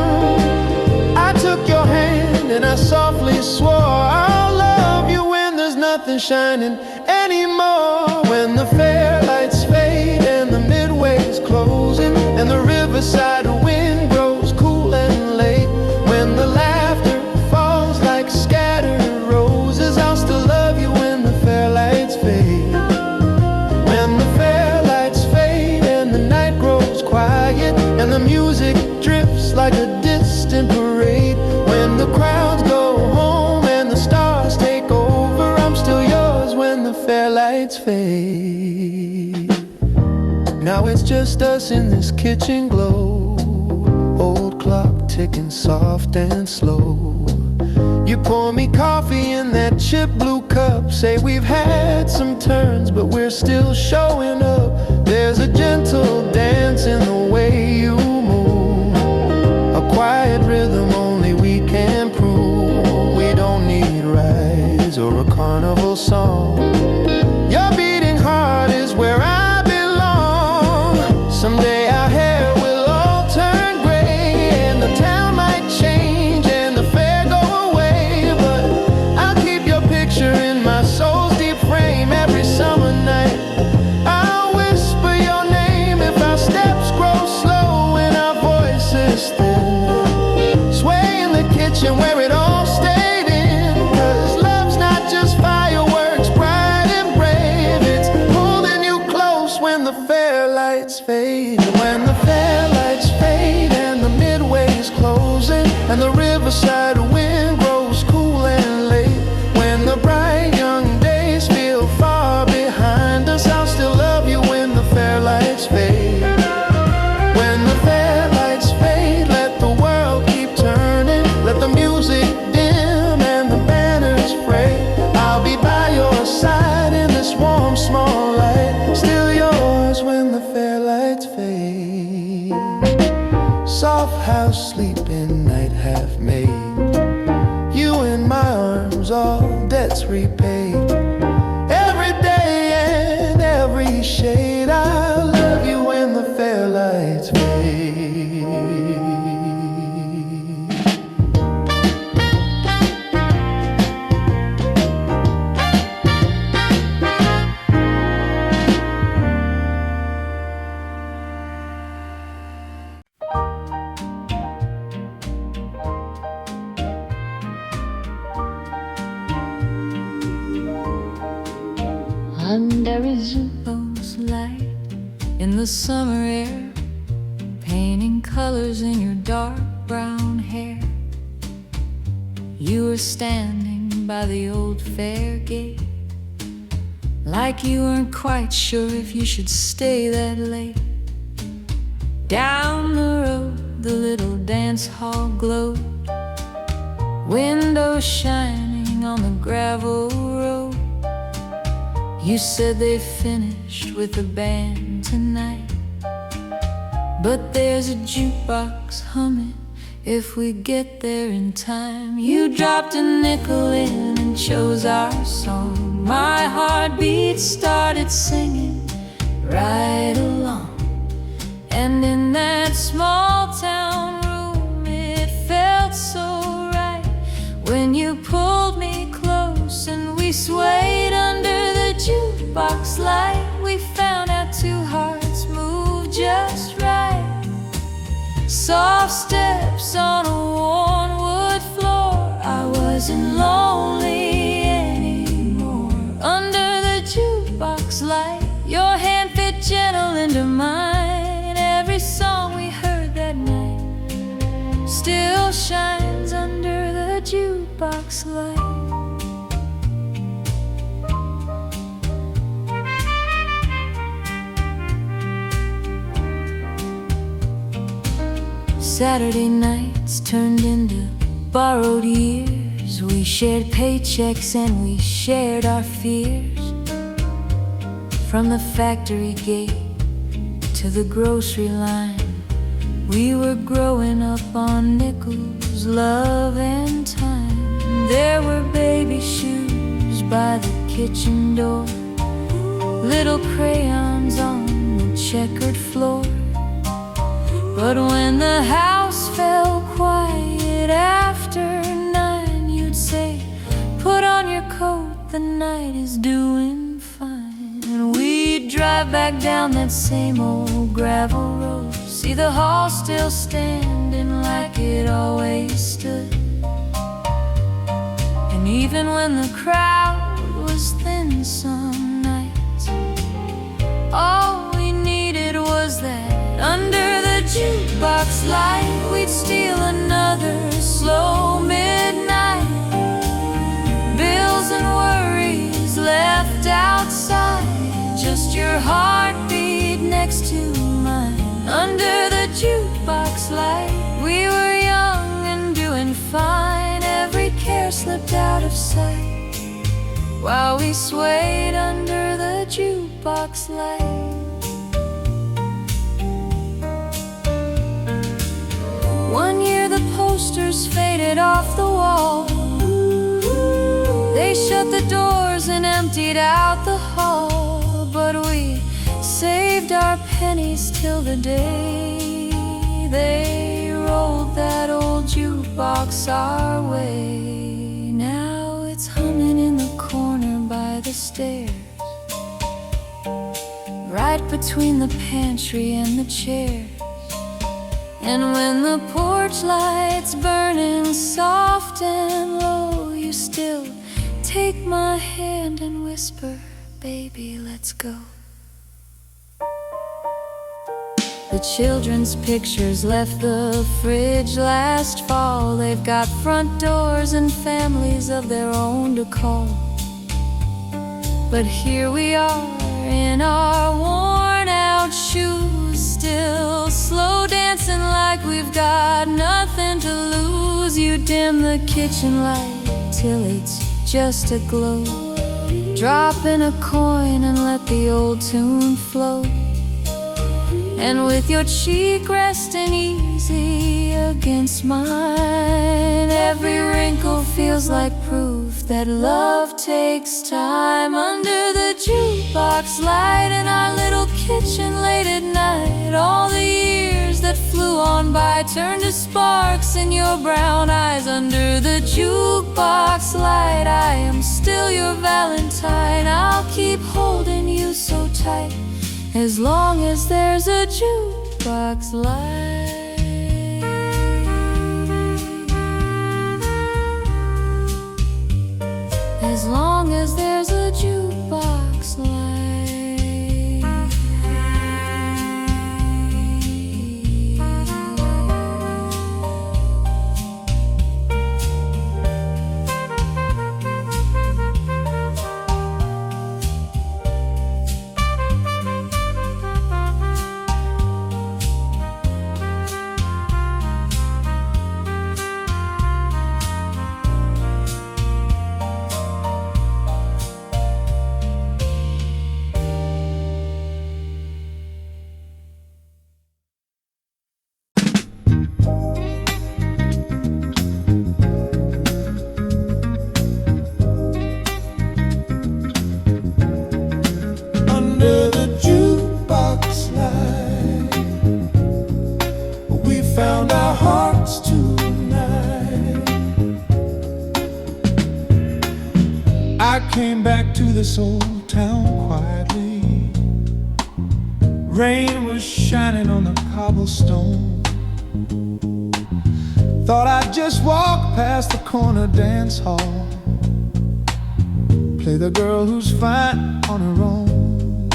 I took your hand and I softly swore, I'll love you when there's nothing shining anymore. When the fair lights fade and the midway's closing, and the riverside wind grows cool and late, when the laughter falls like scattered roses, I'll still love you when the fair lights fade. When the fair lights fade and the night grows quiet, and the music drifts like a distant parade, when the crowds go home and the stars take over, I'm still yours when the fair lights fade. Now it's just us in this kitchen glow, old clock ticking soft and slow. You pour me coffee in that chip blue cup, say we've had some turns but we're still showing up. There's a gentle dance in the way you move, a quiet rhythm only we can prove. We don't need rides or a carnival song, your beating heart is where I belong. Someday our hair will all turn gray, and the town might change and the fair go away, but I'll keep your picture in my soul's deep frame. Every summer night I'll whisper your name if our steps under a jukebox light in the summer air, painting colors in your dark brown hair. You were standing by the old fair gate, like you weren't quite sure if you should stay that late. Down the road, the little dance hall glowed, windows shining on the gravel road. You said they finished with the band tonight, but there's a jukebox humming if we get there in time. You dropped a nickel in and chose our song. My heartbeat started singing right along. And in that small town room it felt so right when you pulled me close and we swayed under the jukebox light. We found our two hearts moved just right. Soft steps on a worn wood floor. I wasn't lonely anymore under the jukebox light. Your hand fit gentle into mine. Every song we heard that night still shines under the jukebox light. Saturday nights turned into borrowed years. We shared paychecks and we shared our fears. From the factory gate to the grocery line, we were growing up on nickels, love and time. There were baby shoes by the kitchen door, little crayons on the checkered floor. But when the house fell quiet after 9, you'd say, put on your coat, the night is doing fine. And we'd drive back down that same old gravel road, see the hall still standing like it always stood. And even when the crowd was thin some nights, all we needed was that under the jukebox light, we'd steal another slow midnight. Bills and worries left outside, just your heartbeat next to mine. Under the jukebox light, we were young and doing fine. Every care slipped out of sight while we swayed under the jukebox light. One year the posters faded off the wall. They shut the doors and emptied out the hall. But we saved our pennies till the day they rolled that old jukebox our way. Now it's humming in the corner by the stairs, right between the pantry and the chairs. And when the porch light's burning soft and low, you still take my hand and whisper, baby, let's go. The children's pictures left the fridge last fall. They've got front doors and families of their own to call. But here we are in our worn out shoes, still slow dancing like we've got nothing to lose. You dim the kitchen light till it's just a glow, drop in a coin and let the old tune flow. And with your cheek resting easy against mine, every wrinkle feels like proof that love takes time. Under the jukebox light in our little kitchen late at night, all the years that flew on by turned to sparks in your brown eyes. Under the jukebox light, I am still your Valentine. I'll keep holding you so tight as long as there's a jukebox light. As long as there's a jukebox light. this old town quietly. Rain was shining on the cobblestone. Thought I'd just walk past the corner dance hall, play the girl who's fine on her own.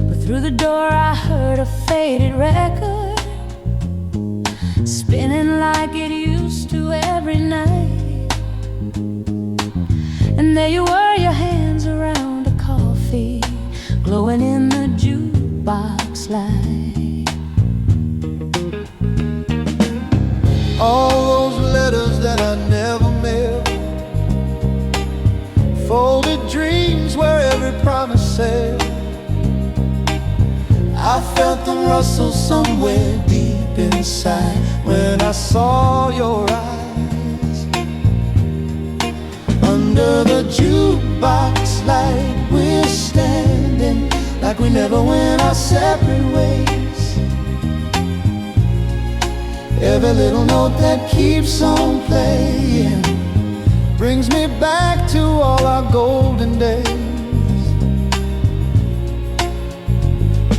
But through the door I heard a faded record, spinning like it used to every night. And there you were, your hands around a coffee, glowing in the jukebox light. All those letters that I never mailed, folded dreams where every promise said, I felt them rustle somewhere deep inside when I saw your eyes. Under the jukebox light we're standing like we never went our separate ways. Every little note that keeps on playing brings me back to all our golden days.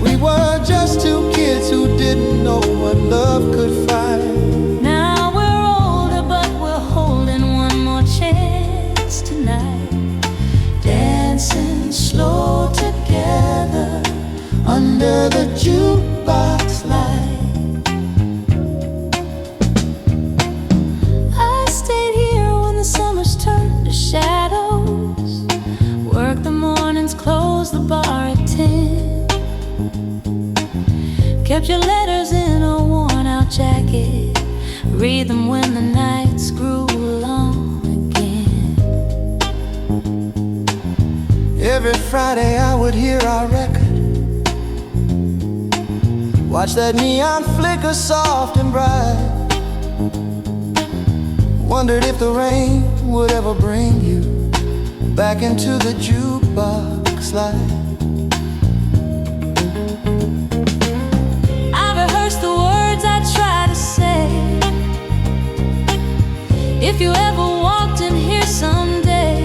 We were just two kids who didn't know what love could find. Now we're older, but we're holding one more chance tonight, dancing slow together under the jukebox light. I stayed here when the summers turned to shadows, worked the mornings, closed the bar at 10. Kept your letters in a worn-out jacket, read them when the nights grew long again. Every Friday I would hear our record, watch that neon flicker soft and bright. Wondered if the rain would ever bring you back into the jukebox light. The words I try to say, if you ever walked in here someday.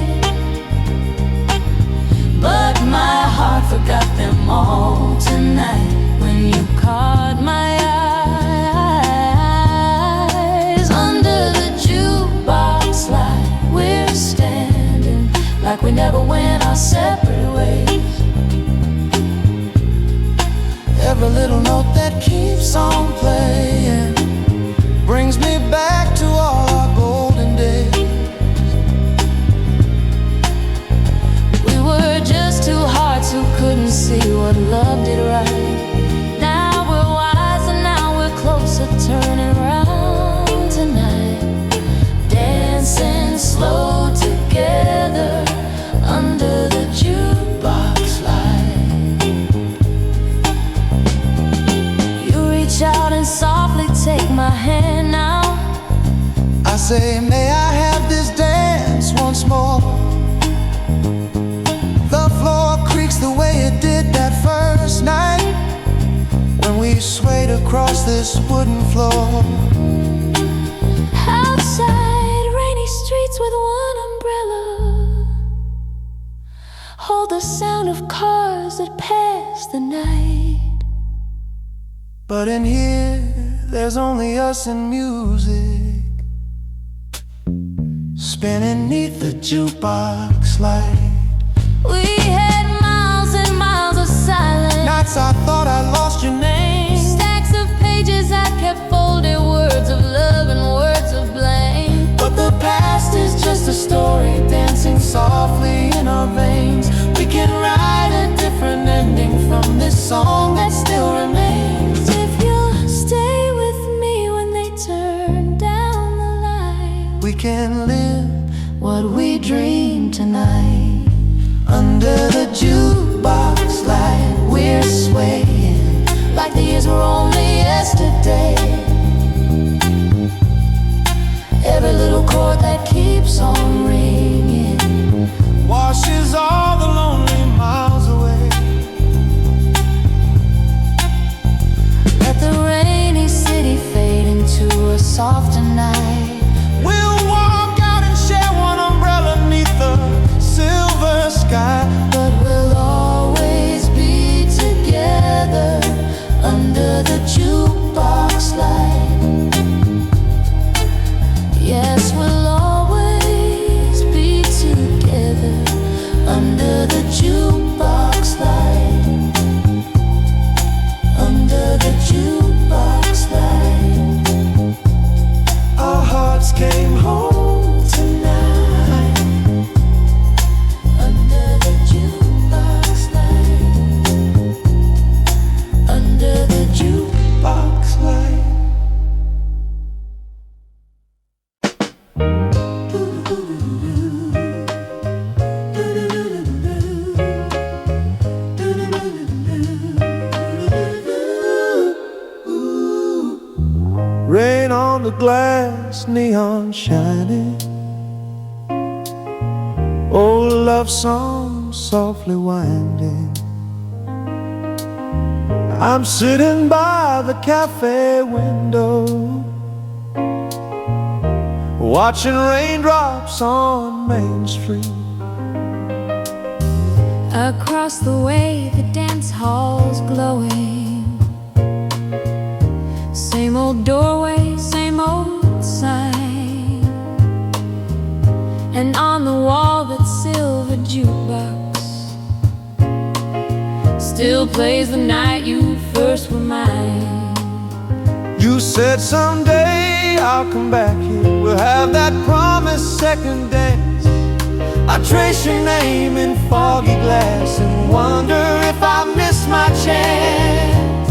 But my heart forgot them all tonight when you caught my eyes. Under the jukebox light we're standing like we never went our separate ways. Every little note that keeps on playing brings me back to all our golden days. We were just two hearts who couldn't see what love did right. Now we're wise and now we're closer, turning round tonight, dancing slow together under the jukebox light. Out and softly take my hand now. I say, may I have this dance once more? The floor creaks the way it did that first night when we swayed across this wooden floor. Outside, rainy streets with one umbrella hold the sound of cars that pass the night. But in here, there's only us and music, spinning neath the jukebox light. We had miles and miles of silence, nights I thought I lost your name, stacks of pages I kept folded, words of love and words of blame. But the past is just a story dancing softly in our veins. We can write a different ending from this song that still remains. We can live what we dream tonight. Under the jukebox light we're swaying like the years were only yesterday. Every little chord that keeps on ringing washes the glass, neon shining. Old love song softly winding. I'm sitting by the cafe window, watching raindrops on Main Street. Across the way, the dance hall's glowing. Same old doorway, same old sign. And on the wall, that silver jukebox still plays the night you first were mine. You said someday I'll come back here, we'll have that promised second dance. I trace your name in foggy glass and wonder if I miss my chance.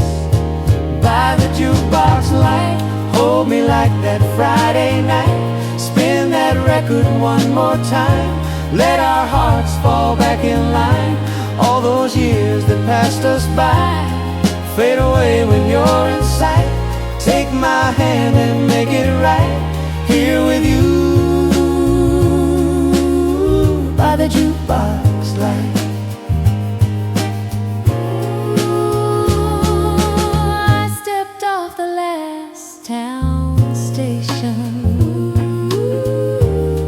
By the jukebox light, hold me like that Friday night. Spin that record one more time, let our hearts fall back in line. All those years that passed us by fade away when you're in sight. Take my hand and make it right here with you by the jukebox light. I stepped off the last town station,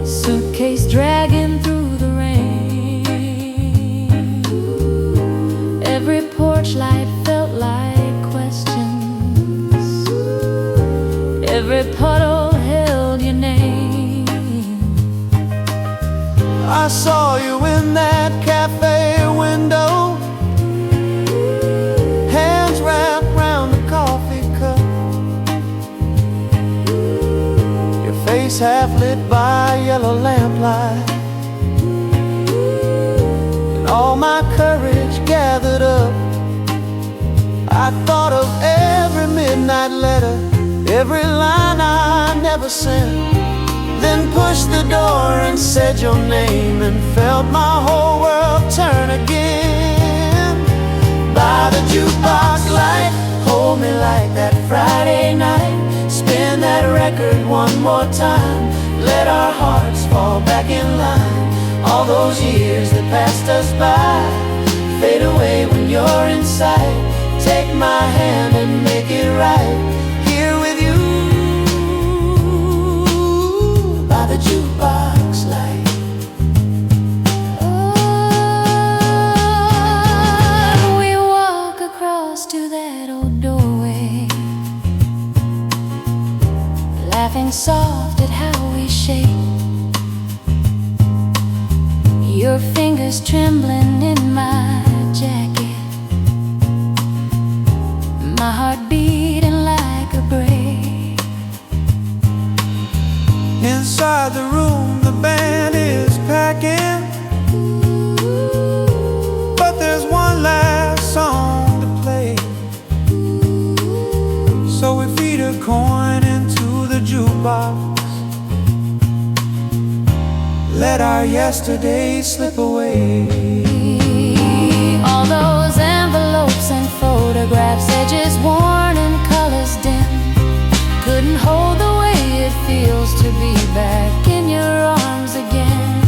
suitcase dragging through the rain. Every porch light felt like questions, every puddle held your name. I saw you in that cafe window, hands wrapped round the coffee cup, your face half lit by yellow lamplight, and all my courage gathered up. I thought of every midnight letter, every line I never sent, then pushed the door and said your name and felt my whole world turn again. By the jukebox light, hold me like that Friday night. Spin that record one more time, let our hearts fall back in line. All those years that passed us by fade away when you're in sight. Take my hand and make it right here with you by the jukebox light. Oh, we walk across to that old doorway, laughing soft at how we shake. Your fingers trembling in my jacket, my heart beating like a break. Inside the room the band is packing, but there's one last song to play. So we feed a coin into the jukebox, let our yesterdays slip away. All those envelopes and photographs, edges worn and colors dim, couldn't hold the way it feels to be back in your arms again.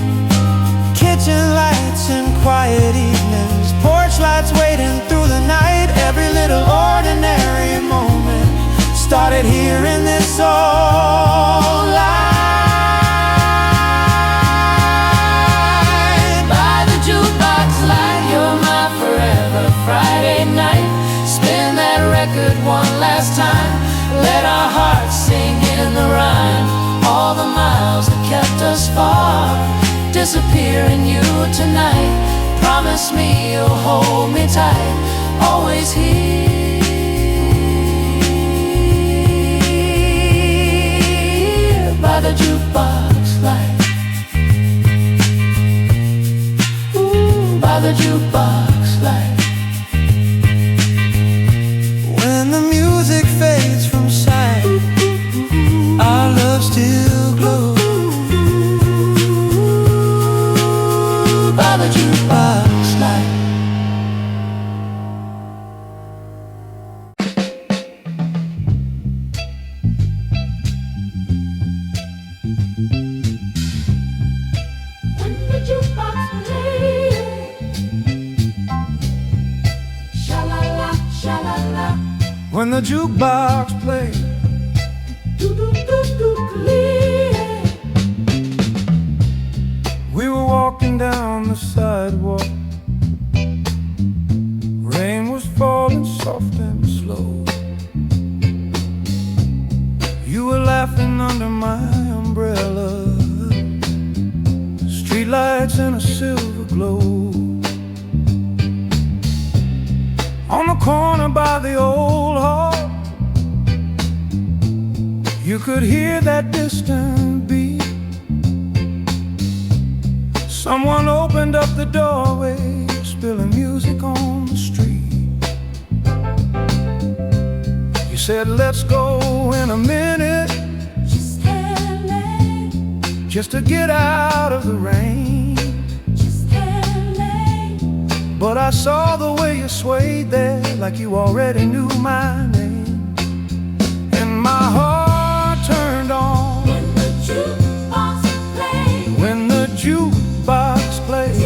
Kitchen lights and quiet evenings, porch lights waiting through the night. Every little ordinary moment started here in this old life. By the jukebox light, you're my forever Friday night. Spin that record one last time, let our hearts sing in the rhyme. All the miles that kept us far disappear in you tonight. Promise me you'll hold me tight, always here by the jukebox light. Ooh, by the jukebox light. When the music fades from sight, our love still glows By the jukebox light. when the jukebox plays. We were walking down the sidewalk. Rain was falling soft and slow. You were laughing under my umbrella, streetlights in a silver glow. On the corner by the old hall, you could hear that distant beat. Someone opened up the doorway, spilling music on the street. You said, let's go in a minute, just to get out of the rain. But I saw the way you swayed there, like you already knew my name. And my heart turned on when the jukebox played. When the jukebox plays.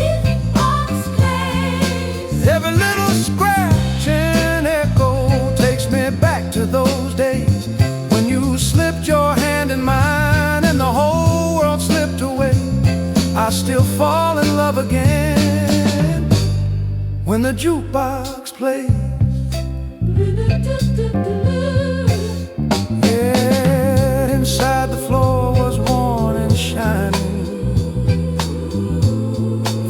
Every little scratch and echo takes me back to those days when you slipped your hand in mine and the whole world slipped away. I still fall in love again when the jukebox plays. Yeah, inside the floor was worn and shining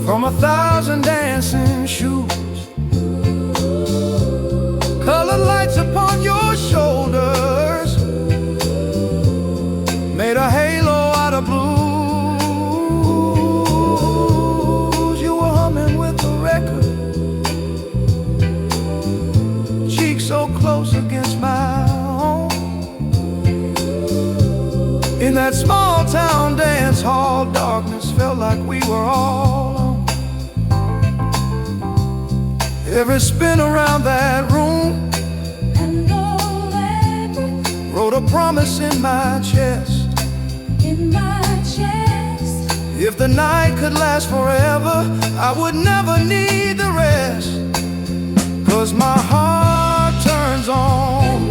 from 1,000 dancing shoes. Colored lights upon your shoulders made a halo out of blues. You were humming with the record, so close against my own. In that small town dance hall, darkness felt like we were all alone. Every spin around that room and all that room wrote a promise in my chest. In my chest, if the night could last forever, I would never need the rest. 'Cause my heart turns on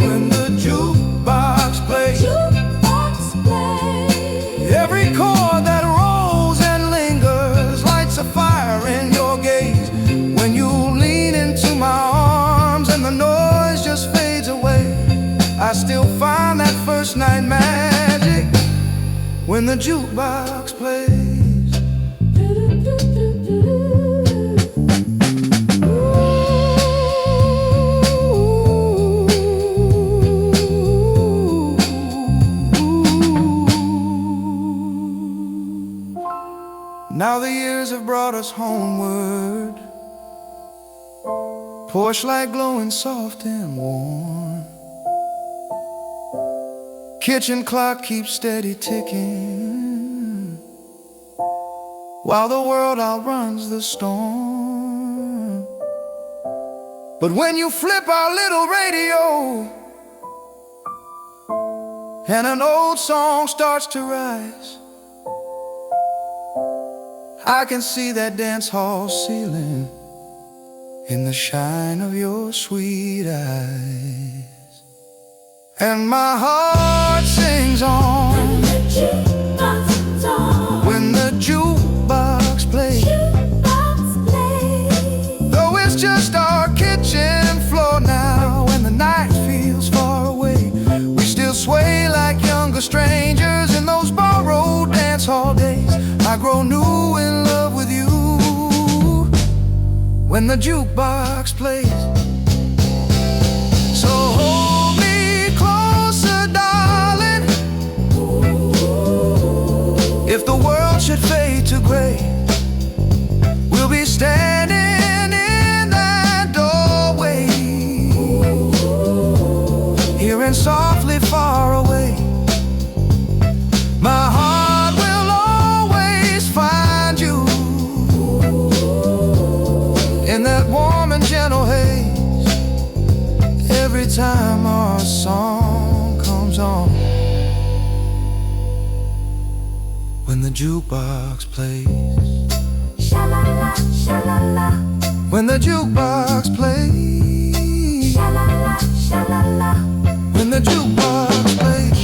when the jukebox plays. Every chord that rolls and lingers lights a fire in your gaze. When you lean into my arms and the noise just fades away, I still find that first night magic when the jukebox plays. Now the years have brought us homeward, porch light glowing soft and warm. Kitchen clock keeps steady ticking, while the world outruns the storm. But when you flip our little radio and an old song starts to rise, I can see that dance hall ceiling in the shine of your sweet eyes. And my heart sings on when the jukebox plays. Though it's just our kitchen floor now, and the night feels far away, we still sway like younger strangers in those borrowed dance hall days. I grow new in love with you when the jukebox plays. So hold me closer, darling. If the world should fade to gray, we'll be standing in that doorway, hearing softly far away. My heart will always find you in that warm and gentle haze every time our song comes on. When the jukebox plays, sha-la-la, sha-la-la. When the jukebox plays. the jukebox plays.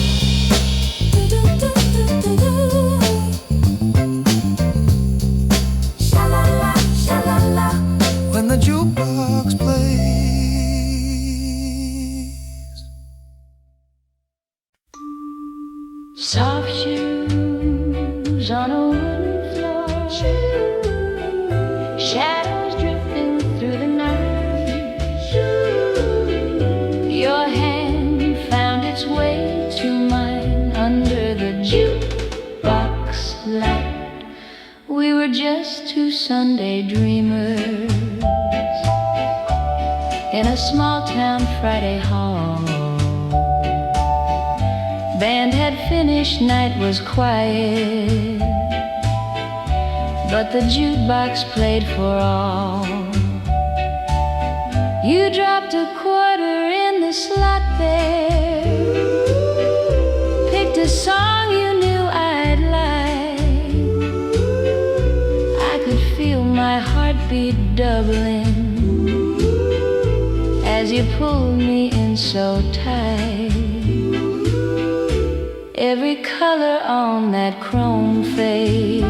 Sha-la-la, sha-la-la. When the jukebox plays. Soft shoes on a wooden floor, shadows drifting through the night. Your hand found its way to mine under the jukebox light. We were just two Sunday dreamers in a small town Friday hall. Band had finished, night was quiet, but the jukebox played for all. You dropped a quarter in the slot there, picked a song you knew I'd like. I could feel my heartbeat doubling as you pulled me in so tight. Every color on that chrome face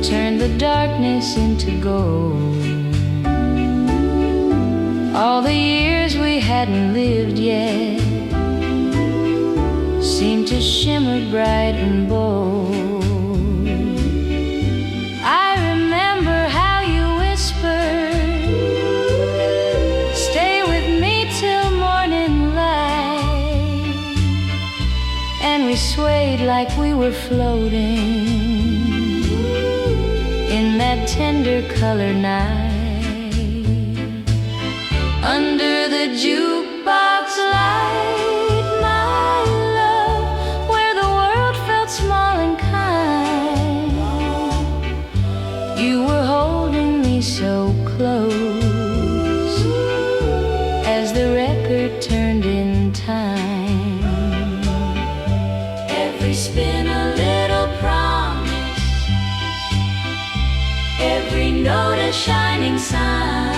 turned the darkness into gold. All the years we hadn't lived yet seemed to shimmer bright and bold. I remember how you whispered, "Stay with me till morning light." And we swayed like we were floating in that tender color night. Under the jukebox light, my love, where the world felt small and kind, you were holding me so close as the record turned in time. Every spin a little promise, every note a shining sign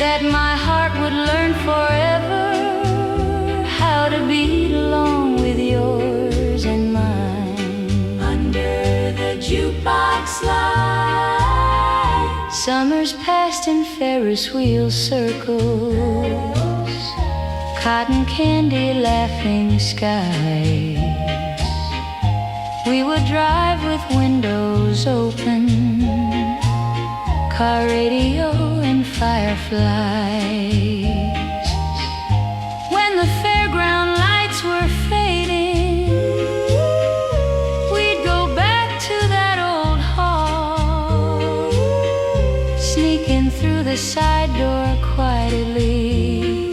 that my heart would learn forever how to beat along with yours and mine. Under the jukebox light, summers passed in Ferris wheel circles, cotton candy laughing skies. We would drive with windows open, car radio and fireflies. When the fairground lights were fading, we'd go back to that old hall, sneaking through the side door quietly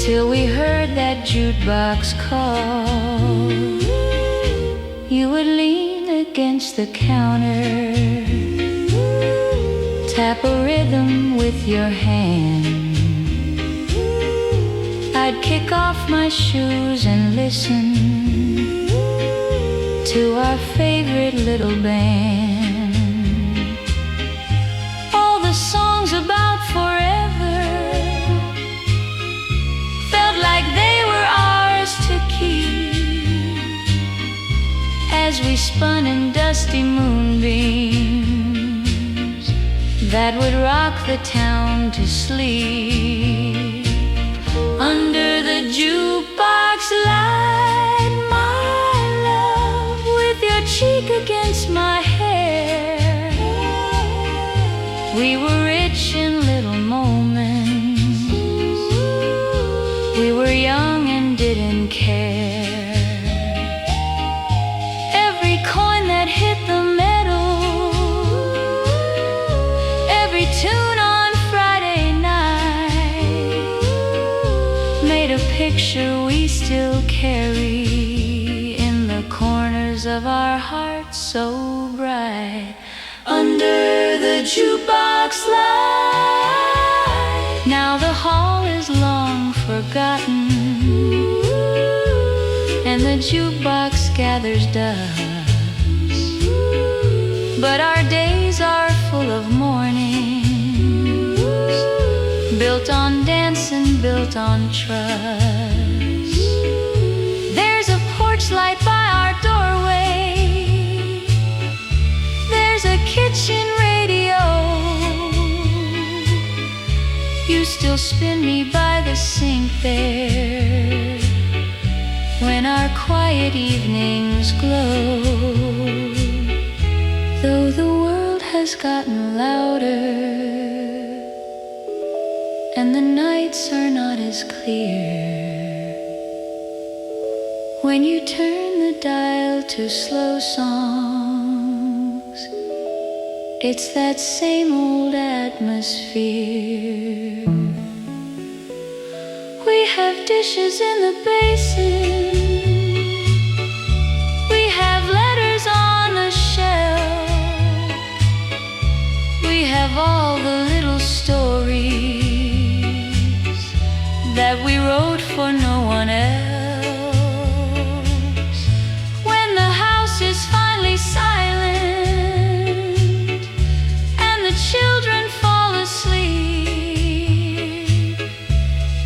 till we heard that jukebox call. You would lean against the counter, tap a rhythm with your hand. I'd kick off my shoes and listen to our favorite little band. All the songs about forever felt like they were ours to keep as we spun in dusty moonbeams that would rock the town to sleep. Under the jukebox light, my love, with your cheek against my hair, we were rich in little moments. We were young and didn't care. Every coin that hit the metal, every tune on Friday night, made a picture we still carry in the corners of our hearts so bright. Under the jukebox light, now the hall is long forgotten, and the jukebox gathers dust, but our days are full of mornings built on dancing built on trust. There's a porch light by our doorway. There's a kitchen radio. You still spin me by the sink there when our quiet evenings glow. Though the world has gotten louder and the nights are not as clear, when you turn the dial to slow songs, it's that same old atmosphere. We have dishes in the basin. We have letters on the shelf. We have all the little stories that we wrote for no one else. When the house is finally silent and the children fall asleep,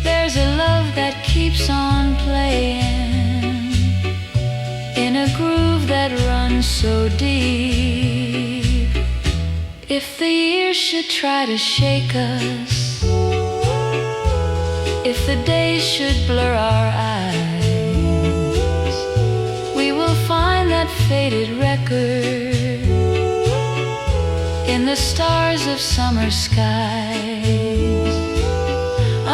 there's a love that keeps on playing in a groove that runs so deep. If the years should try to shake us, if the days should blur our eyes, we will find that faded record in the stars of summer skies.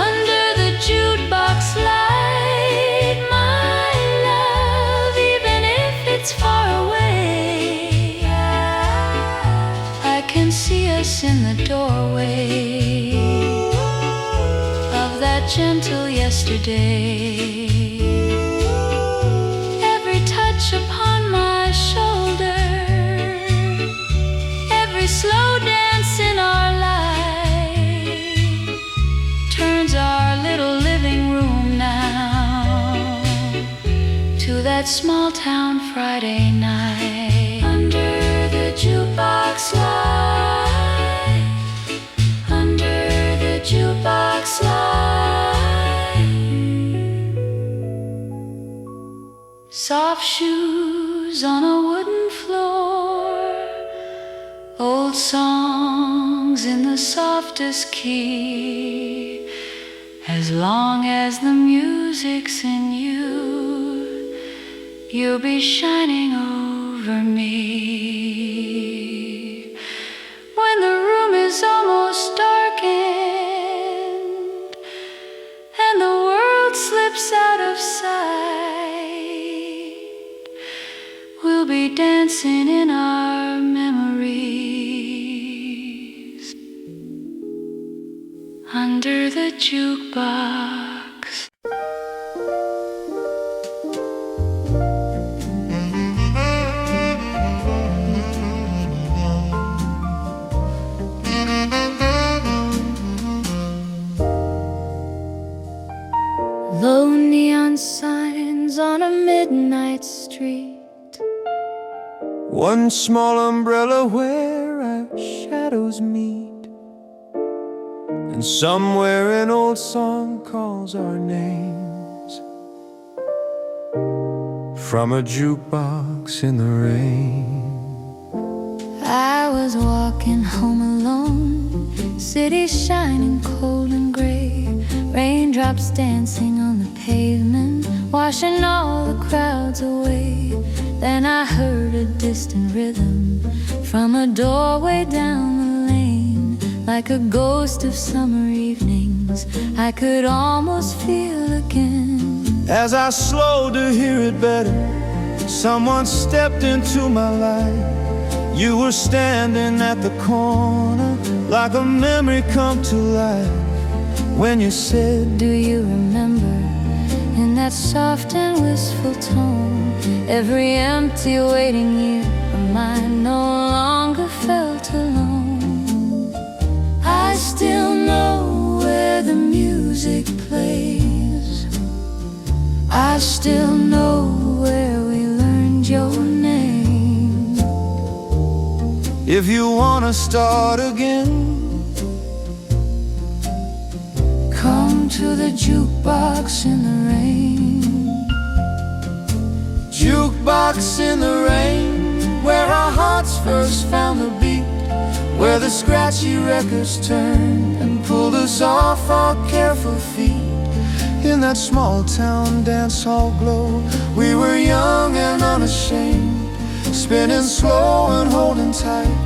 Under the jukebox light, my love, even if it's far away, I can see us in the doorway of that gentle yesterday. Every touch upon my shoulder, every slow dance in our life, turns our little living room now to that small town Friday night. Under the jukebox light, under the jukebox light. Soft shoes on a wooden floor, old songs in the softest key. As long as the music's in you, you'll be shining over me. When the room is almost darkened and the world slips out of sight, we'll be dancing in our memories under the jukebox. Low neon signs on a midnight street, One small umbrella where our shadows meet, and somewhere an old song calls our names from a jukebox in the rain. I was walking home alone, city shining cold and gray, raindrops dancing on the pavement, washing all the crowds away. Then I heard a distant rhythm from a doorway down the lane. Like a ghost of summer evenings, I could almost feel again. As I slowed to hear it better, someone stepped into my life. You were standing at the corner, like a memory come to life, when you said, do you remember? In that soft and wistful tone, every empty waiting year of mine no longer felt alone. I still know where the music plays, I still know where we learned your name. if you wanna start again, come to the jukebox in the rain. Jukebox in the rain, where our hearts first found the beat, where the scratchy records turned and pulled us off our careful feet. In that small town dance hall glow, We were young and unashamed, spinning slow and holding tight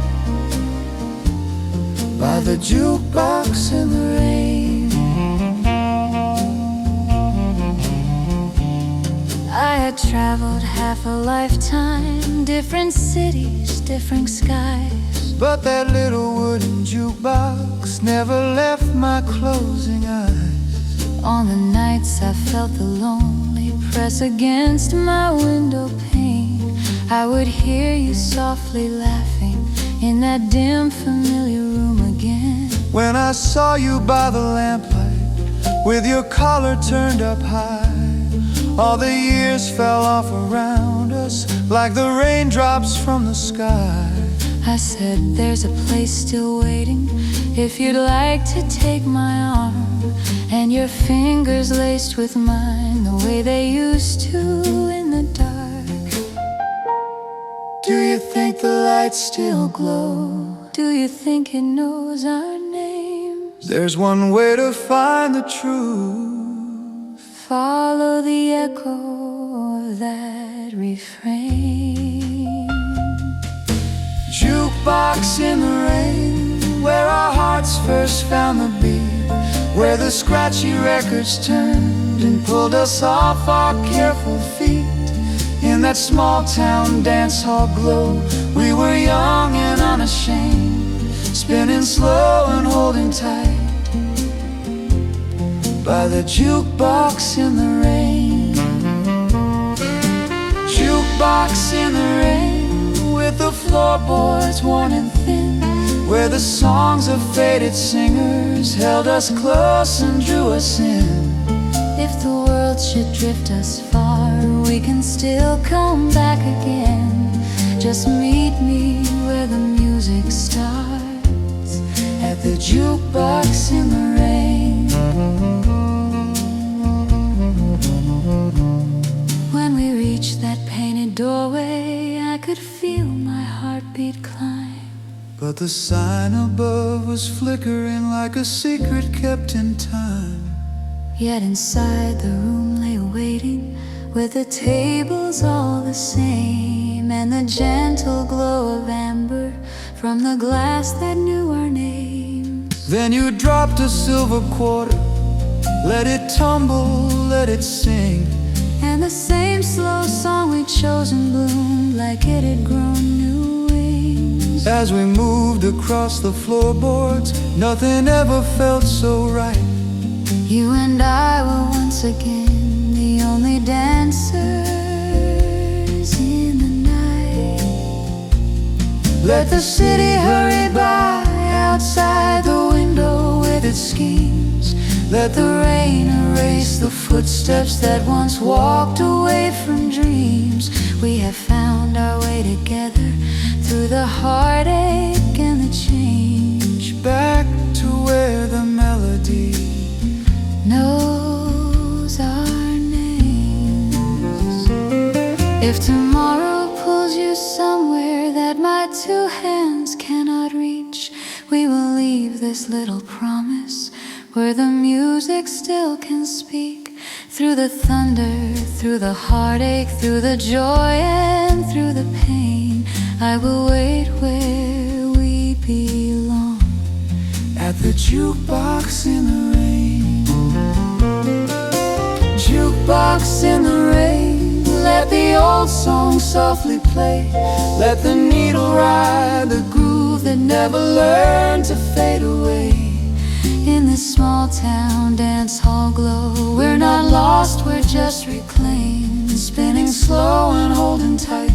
By the jukebox in the rain. I had traveled half a lifetime, different cities, different skies. but that little wooden jukebox never left my closing eyes. On the nights I felt the lonely press against my window pane, I would hear you softly laughing in that dim familiar room again. When I saw you by the lamplight, with your collar turned up high, all the years fell off around us like the raindrops from the sky. I said, there's a place still waiting if you'd like to take my arm, and your fingers laced with mine the way they used to in the dark. Do you think the lights still glow? Do you think it knows our names? There's one way to find the truth. Follow the echo of that refrain. Jukebox in the rain, where our hearts first found the beat, where the scratchy records turned and pulled us off our careful feet. In that small town dance hall glow, we were young and unashamed, spinning slow and holding tight by the jukebox in the rain. Jukebox in the rain, with the floorboards worn and thin, where the songs of faded singers held us close and drew us in. If the world should drift us far, we can still come back again. Just meet me where the music starts, At the jukebox in the rain. When we reached that painted doorway, I could feel my heartbeat climb. But the sign above was flickering like a secret kept in time. Yet inside the room lay waiting, with the tables all the same, and the gentle glow of amber from the glass that knew our names. Then you dropped a silver quarter, let it tumble, let it sing, And the same slow song we'd chosen bloomed like it had grown new wings. as we moved across the floorboards. Nothing ever felt so right. You and I were once again the only dancers in the night. Let the city hurry by outside the window with its schemes. Let the rain erase the footsteps that once walked away from dreams. We have found our way together through the heartache and the change. Back to where the melody Knows our names. If tomorrow pulls you somewhere that my two hands cannot reach, we will leave this little promise where the music still can speak. Through the thunder, through the heartache, through the joy and through the pain, I will wait where we belong. at the jukebox in the rain. Jukebox in the rain, let the old song softly play. Let the needle ride the groove that never learned to fade away. In this small town dance hall glow, we're not lost, we're just reclaimed, Spinning slow and holding tight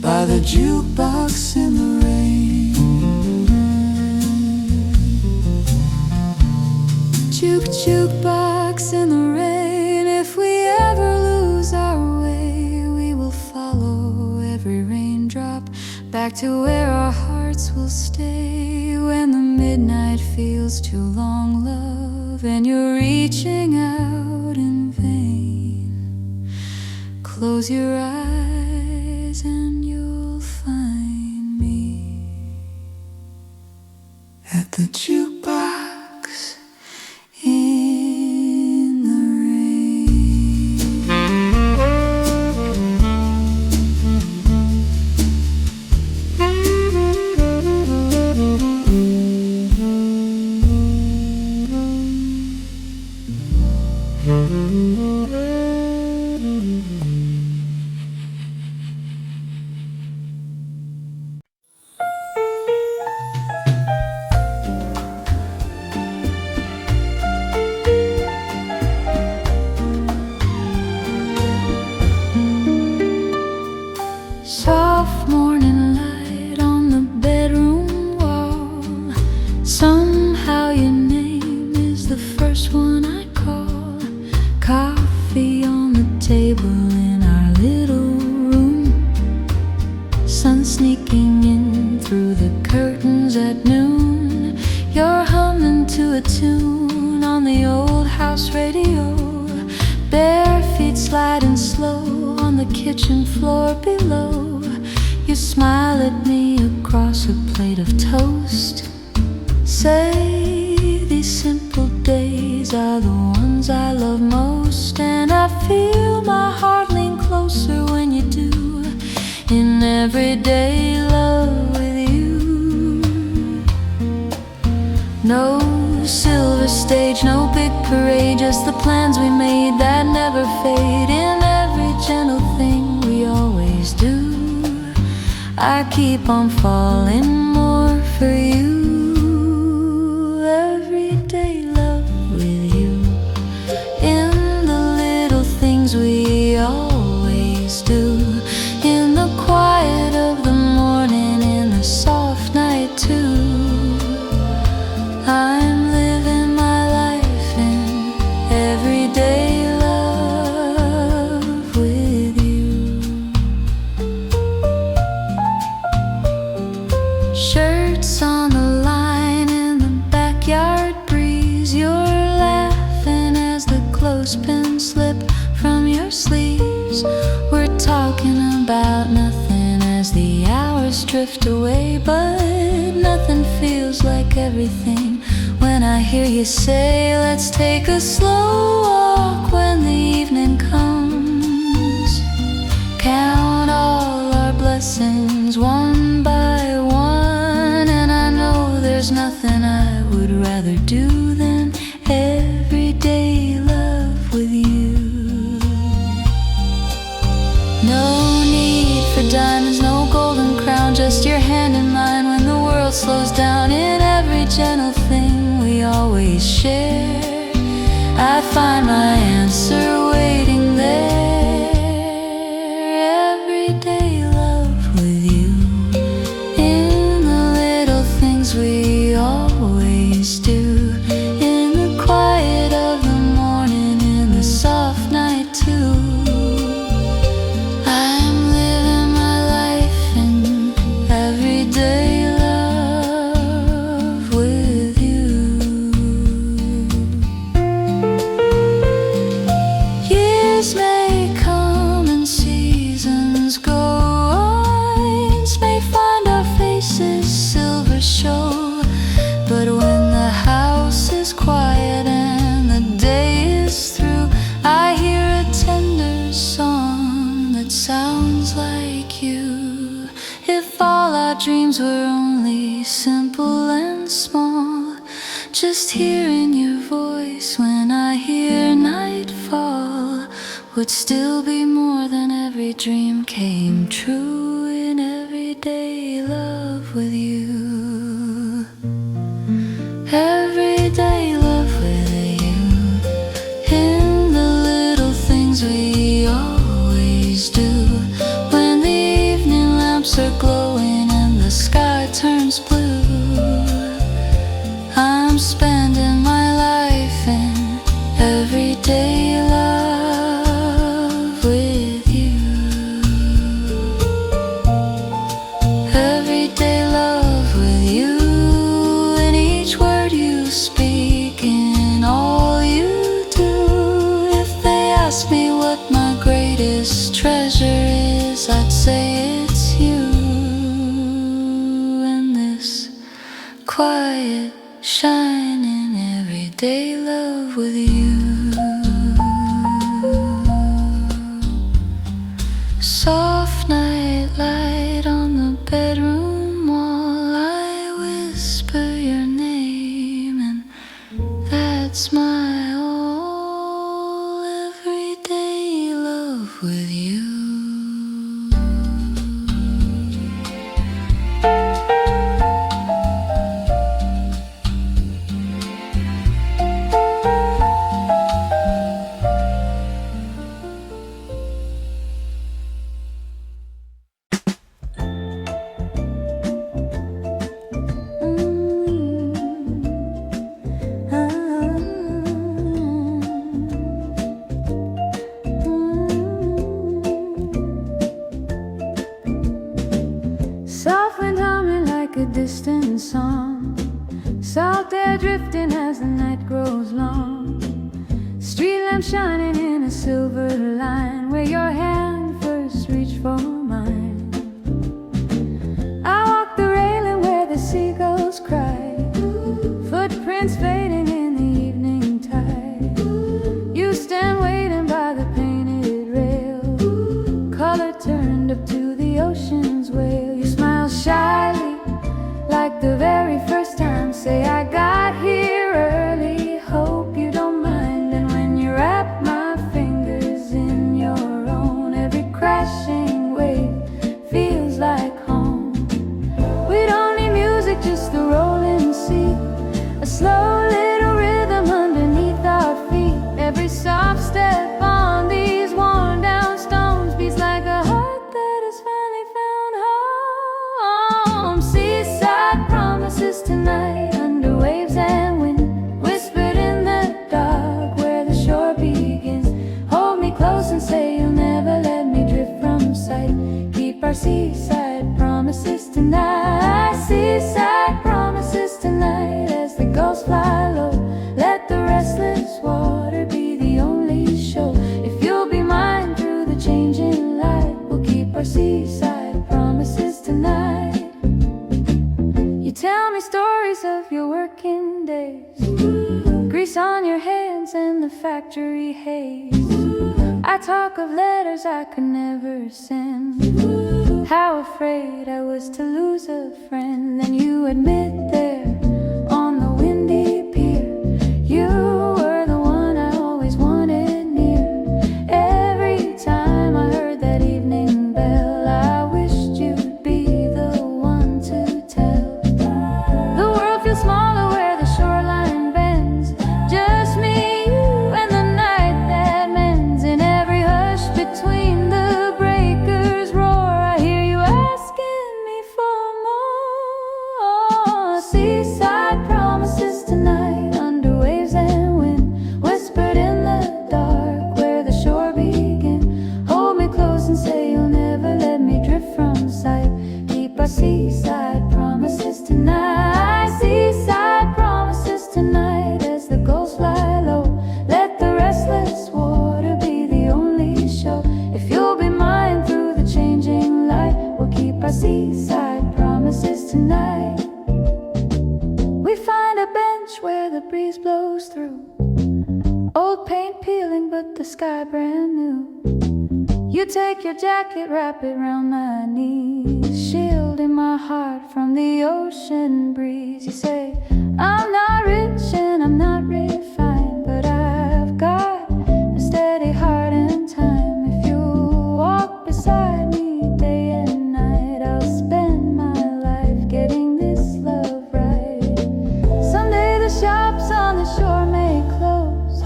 by the jukebox in the rain. Jukebox in the rain. If we ever lose our way, we will follow every raindrop back to where our hearts hearts will stay when the midnight feels too long, love, and you're reaching out in vain. Close your eyes and you'll find me at the jukebox in the soft morning light on the bedroom wall. Somehow your name is the first one I call. Coffee on the table in our little room. Sun sneaking in through the curtains at noon. You're humming to a tune on the old house radio. Bare feet sliding slow on the kitchen floor below. You smile at me across a plate of toast. Say these simple days are the ones I love most. And I feel my heart lean closer when you do. In everyday love with you. No silver stage, no big parade, just the plans we made that never fade. In every gentle thing we always do, I keep on falling more for you. Everyday love with you. In the little things we always do. In the quiet of the morning, in the soft night too. I'm living my life in everyday love with you. Shirts on the line in the backyard breeze. You're laughing as the clothespins slip from your sleeves. We're talking about nothing as the hours drift away, but nothing feels like everything when I hear you say, let's take a slow walk when the evening comes. Count all our blessings one by one, and I know there's nothing I would rather do than everyday love with you. No need for diamonds, no golden crown, just your hand in mine when the world slows down. In every gentle thing we always share, I find my answer waiting there. Everyday love with you. In the little things we always do. In the quiet of the morning, in the soft night too. I'm living my life in everyday love with you. Years may come and seasons go. Lines may find our faces silver show. But when the house is quiet and the day is through, I hear a tender song that sounds like you. If all our dreams were only simple and small, just hearing your voice when I hear nightfall would still be more than every dream came true. In everyday love with you. Everyday love with you. In the little things we always do. When the evening lamps are glowing and the sky turns blue, I'm spending my life in everyday love with you. say it's you and this quiet, shining, everyday love with you. Soft night light on the bedroom wall, I whisper your name, and that's my all, everyday love with you. Soft wind humming like a distant song, salt air drifting as the night grows long, street lamp shining in a silver line where your hand first reached for mine. I walk the railing where the seagulls cry, footprints fading in the evening tide. You stand waiting by the painted rail, color turned up to the ocean's wail. You smile shyly like the very first time, say I got here early, hope you don't mind. And when you wrap my fingers in your own, every crashing wave feels like home. We don't need music, just the rolling sea, a slow little rhythm underneath our feet. Every soft step on these worn down stones beats like a heart that has finally found home. Seaside promises tonight under waves and wind, whispered in the dark where the shore begins. Hold me close and say you'll never let me drift from sight. Keep our seaside promises tonight. Seaside promises tonight as the gulls fly low. Let the restless water be the only show. If you'll be mine through the changing light, we'll keep our seaside promises tonight. You tell me stories of your working days, grease on your hands and the factory haze. I talk of letters I could never send, how afraid I was to lose a friend. Then you admit there on the windy pier, you were the one I always wanted near. Every time I heard that evening bell, I wished you'd be the one to tell. The world feels smaller where the shoreline bends, just me, you, and the night that mends. In every hush between the breakers' roar, I hear you asking me for more. Seaside promises tonight under waves and wind, whispered in the dark where the shore begins. Hold me close and say you'll never let me drift from sight. Keep our seaside promises tonight. Seaside promises tonight as the gulls fly low. Let the restless water be the only show. If you'll be mine through the changing light, we'll keep our seaside promises tonight. We find a bench where the breeze blows through, old paint peeling but the sky brand new. You take your jacket, wrap it round my knees, shielding my heart from the ocean breeze. You say I'm not rich and I'm not refined, but I've got a steady heart and time. If you walk beside me day and night, I'll spend my life getting this love right. Someday the shops on the shore may close,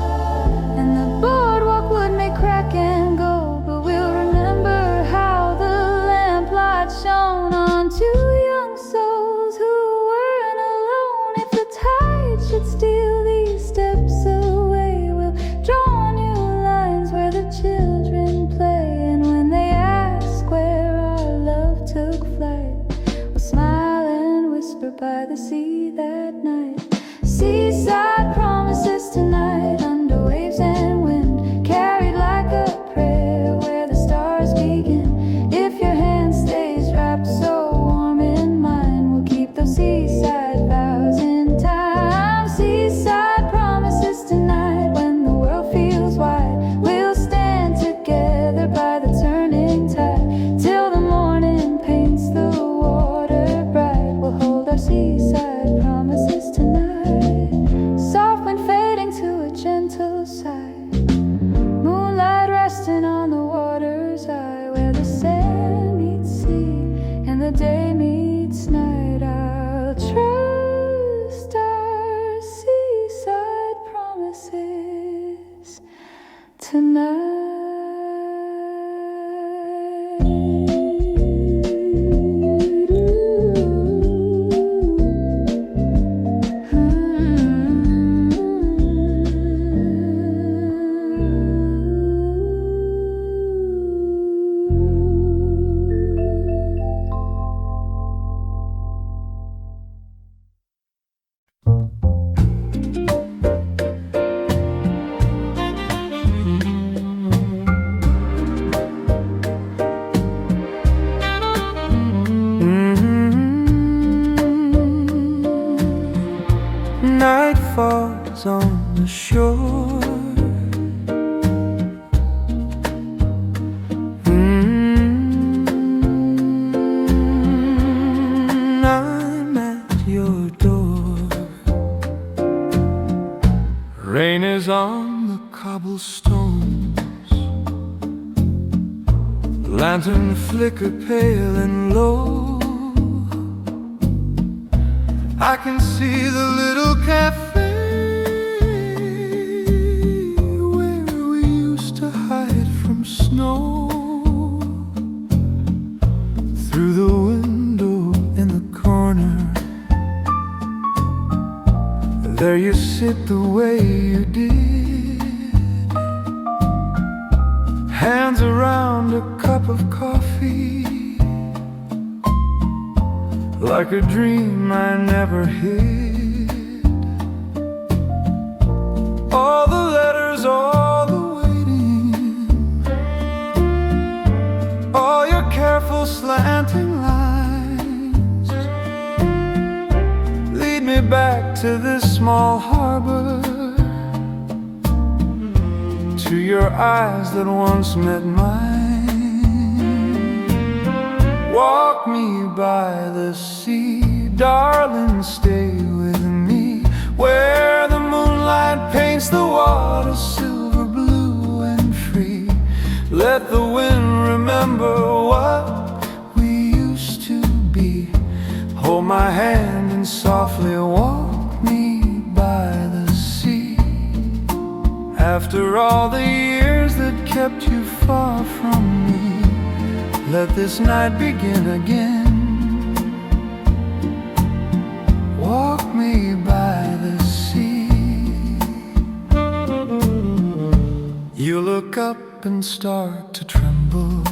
and the boardwalk wood may crack and go, but we'll remember how the lamplight shone on two young souls who weren't alone. If the tide should steal these steps away, we'll draw new lines where the children play. And when they ask where our love took flight, we'll smile and whisper by the sea that night. Seaside promises tonight under waves and wind, carried like a prayer where the stars begin. If your hand shore. I'm at your door. Rain is on the cobblestones, lantern flicker pale and low. I can see the little cafe where we used to hide from snow. Through the window in the corner, there you sit the way you did, hands around a cup of coffee, like a dream I never hid. All the letters, all the waiting, all your careful slanting lines lead me back to this small harbor, to your eyes that once met mine. Walk me by the sea, darling, stay with me, where the moonlight paints the water silver blue and free. Let the wind remember what we used to be. Hold my hand and softly walk me by the sea. After all the years that kept you far from me, let this night begin again. Walk me by the sea. You look up and start to tremble,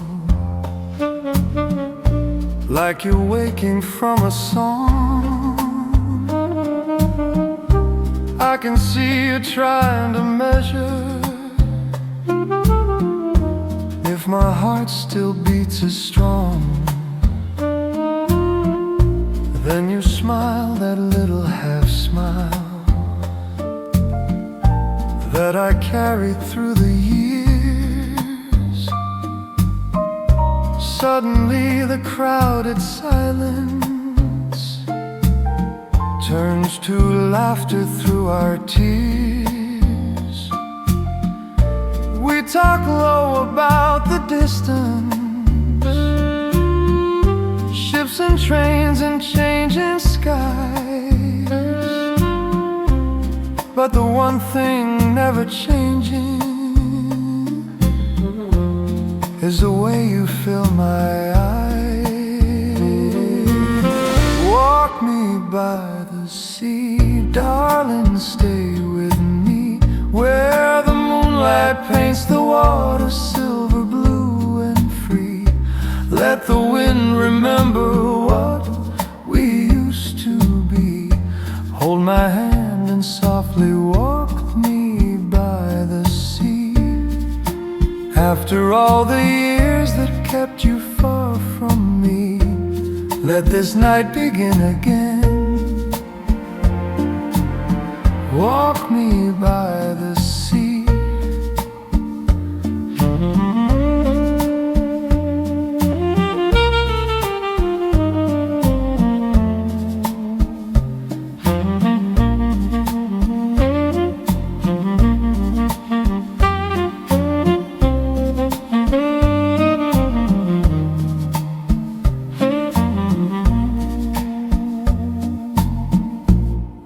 like you're waking from a song. I can see you trying to measure if my heart still beats as strong. Then you smile, that little half smile that I carried through the years. Suddenly the crowded silence turns to laughter through our tears. We talk low about the distance, ships and trains and changing skies, but the one thing never changing is the way you fill my eyes. Walk me by the sea, darling, stay with me, where the moonlight paints the water silver blue and free. Let the wind remember what we used to be. Hold my hand and softly walk me by the sea. After all the years that kept you far from me, let this night begin again. Walk me by the sea.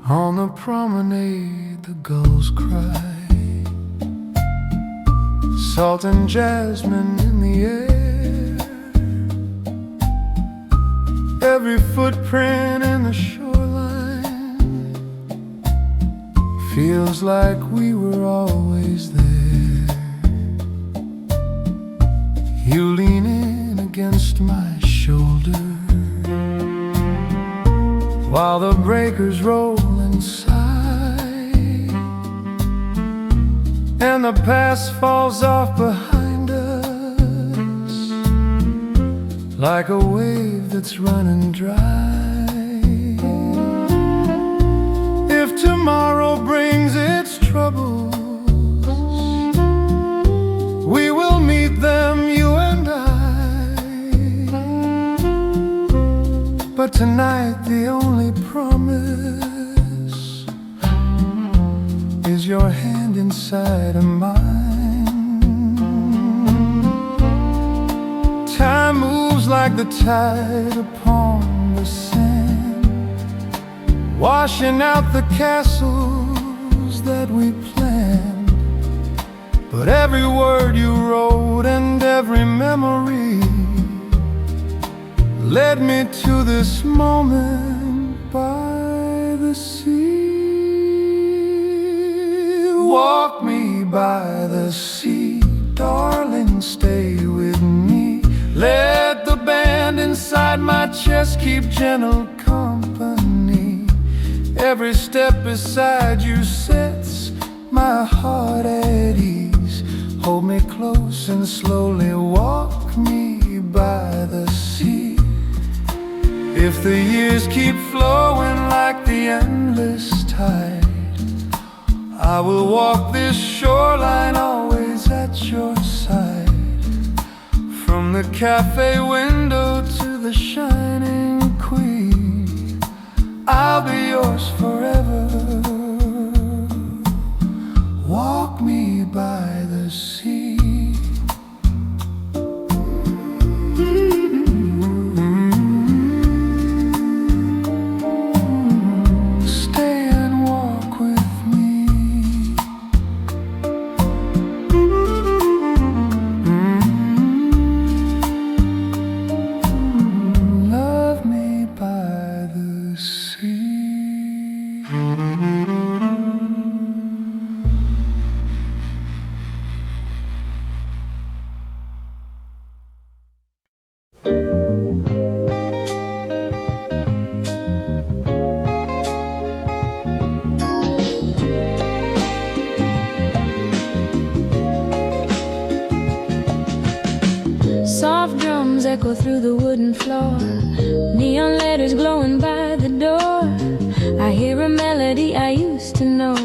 On the promenade the gulls cry, salt and jasmine in the air. Every footprint in the shoreline feels like we were always there. You lean in against my shoulder while the breakers roll inside, and the past falls off behind us like a wave that's running dry. If if tomorrow brings its troubles, we will meet them, you and I. But tonight the only promise is your hand inside of mine. Time moves like the tide upon the sand, washing out the castles that we planned. But every word you wrote and every memory led me to this moment by the sea. Walk me by the sea, darling, stay with me. Let the band inside my chest keep gentle company. Every step beside you sets my heart at ease. Hold me close and slowly walk me by the sea. If the years keep flowing like the endless tide, I will walk this shoreline always at your side. From the cafe window to the shining quay, I'll be yours forever. Walk me by the sea. Stay and walk with me. Love me by the sea. Soft drums echo through the wooden floor, neon letters glowing by the door. I hear a melody I used to know,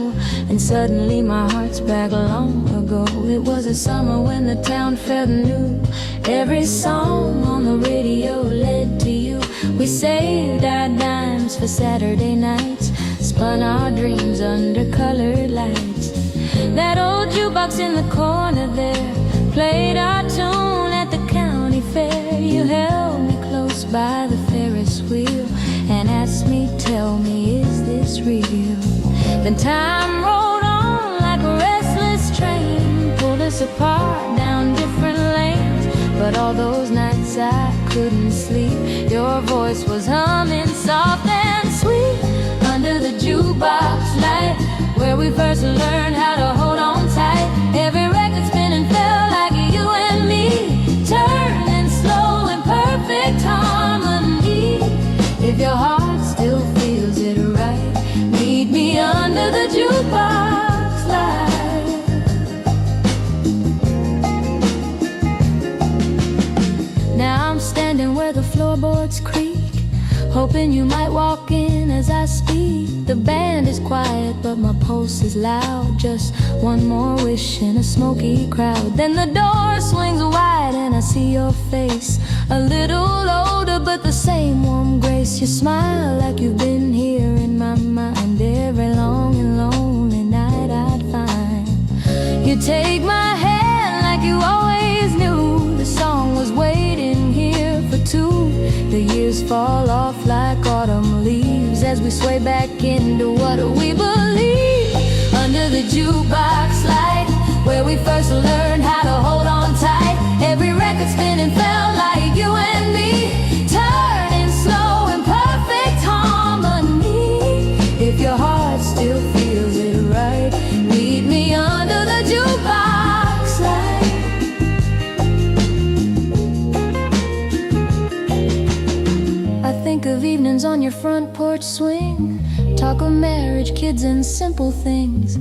and suddenly my heart's back long ago. It was a summer when the town felt new. Every song on the radio led to you. We saved our dimes for Saturday nights, spun our dreams under colored lights. That old jukebox in the corner there played our tune at the county fair. You held me close by the Ferris wheel and asked me, tell me, is this real? Then time rolled on like a restless train, pulled us apart down different lanes. But all those nights I couldn't sleep. Your voice was humming soft and sweet under the jukebox light, where we first learned how to hold on tight. Every record spinning felt like you and me, turning slow in perfect harmony. If your heart still feels it right, meet me under the jukebox light. Now I'm standing where the floorboards creak, hoping you might walk in as I speak. The band is quiet, but my pulse is loud. Just one more wish in a smoky crowd. Then the door swings wide and I see your face, a little older but the same warm grace. You smile like you've been here in my mind every long and lonely night I'd find. You take my hand like you always knew. The song was waiting here for two. The years fall off like autumn leaves as we sway back into what we believe. Under the jukebox light, where we first learned how to hold on tight. Every record spinning felt like you and me, turning slow in perfect harmony. If your heart still feels it right, meet me under the jukebox light. I think of evenings on your front porch swing, talk of marriage, kids and simple things.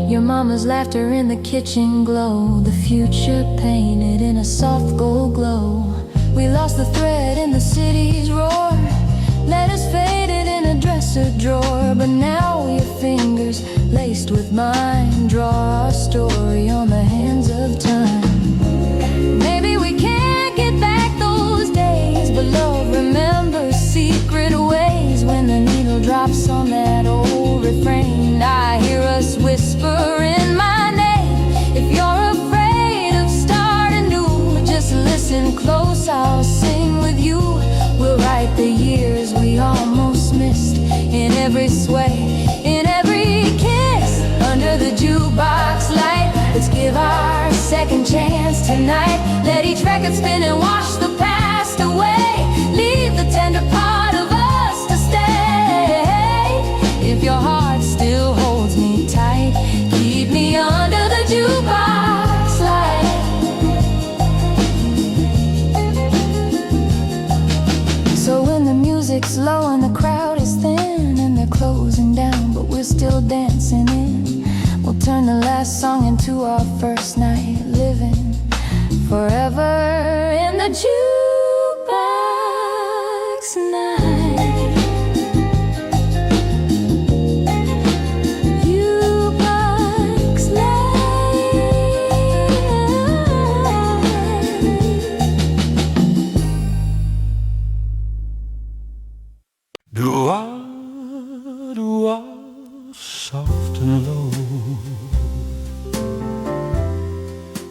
Your mama's laughter in the kitchen glow, the future painted in a soft gold glow. We lost the thread in the city's roar, letters faded in a dresser drawer. But now we're fingers laced with mine draw our story on the hands of time. Maybe we can't get back those days, but love remembers secret ways. When the needle drops on that old refrain, I hear us whisper in my name. If you're afraid of starting new, just listen close, I'll sing with you. We'll write the years we almost missed, in every sway, in every kiss, under the jukebox light. Let's give our second chance tonight. Let each record spin and wash the past away. Leave the tender part of us to stay. If your heart still holds me tight, keep me under the jukebox light. So when the music's low and the crowd is thin and they're closing down, but we're still dancing in, we'll turn the last song into our first night, living forever in the jukebox night. Jukebox Do-ah, do-ah, soft and low.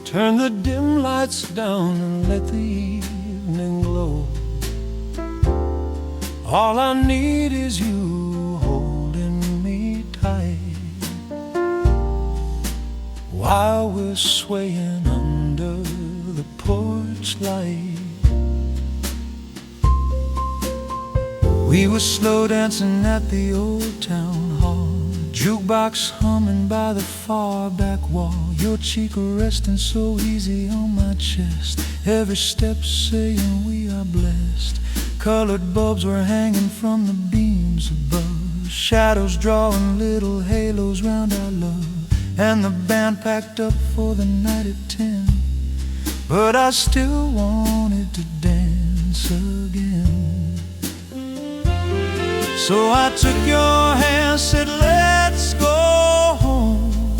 Turn the dim lights down and let the evening glow. All I need is you holding me tight while we're swaying under the porch light. We were slow dancing at the old town hall, jukebox humming by the far back wall. Your cheek resting so easy on my chest, every step saying we are blessed. Colored bulbs were hanging from the beams above, shadows drawing little halos round our love. And the band packed up for the night at 10, but I still wanted to dance again. So I took your hand, said let's go home,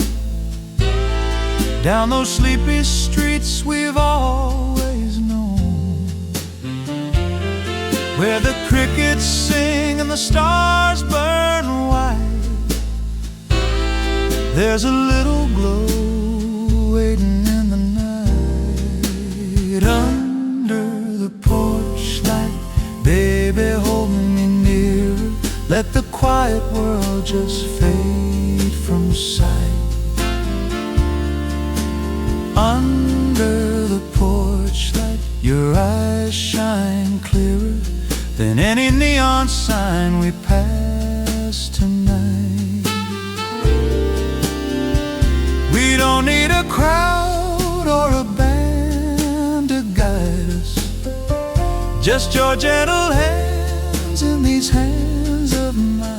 down those sleepy streets we've always known, where the crickets sing and the stars burn white. There's a little glow waiting in the night, under the porch light. Baby, hold me nearer, let the quiet world just fade from sight. Under the porch light, your eyes shine clearer than any neon sign we pass tonight. We don't need a crowd or a band to guide us, just your gentle hands in these hands of mine.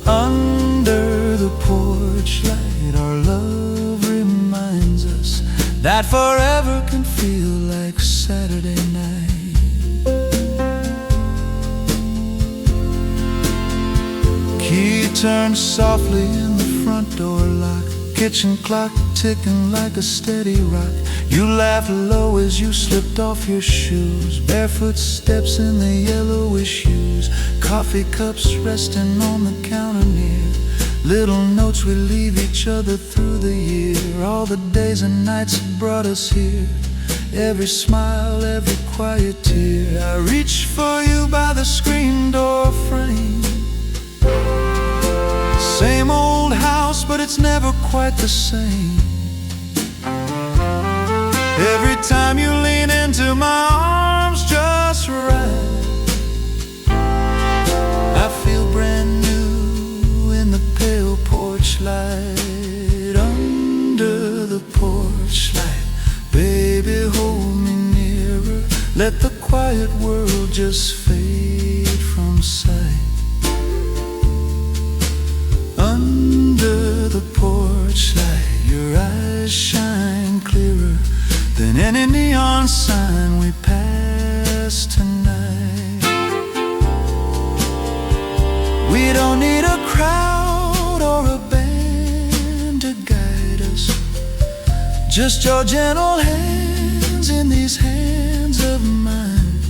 Under the porch light, our love reminds us that forever can feel like Saturday night. Key turns softly in the front door lock, kitchen clock ticking like a steady rock. You laughed low as you slipped off your shoes, barefoot steps in the yellowish hues, coffee cups resting on the counter near, little notes we leave each other through the year. All the days and nights that brought us here, every smile, every quiet tear. I reach for you by the screen door frame, same old house, but it's never quite the same. Every time you lean into my arms just right, I feel brand new in the pale porch light. Under the porch light, baby, hold me nearer, let the quiet world just fade from sight. Under the porch light, your eyes shine clearer than any neon sign we pass tonight. We don't need a crowd Just your gentle hands in these hands of mine.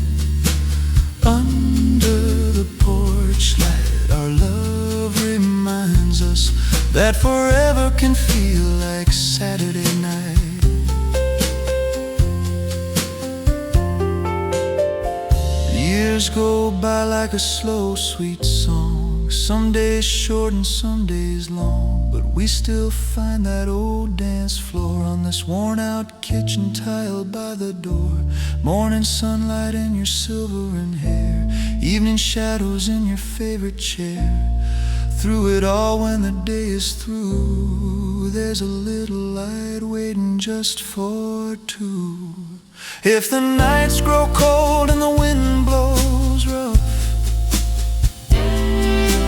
Under the porch light, our love reminds us that forever can feel like Saturday night. Years go by like a slow, sweet song. Some days short and some days long, but we still find that old dance floor on this worn-out kitchen tile by the door. Morning sunlight in your silvering hair, evening shadows in your favorite chair. Through it all, when the day is through, there's a little light waiting just for two. If the nights grow cold and the wind blows rough,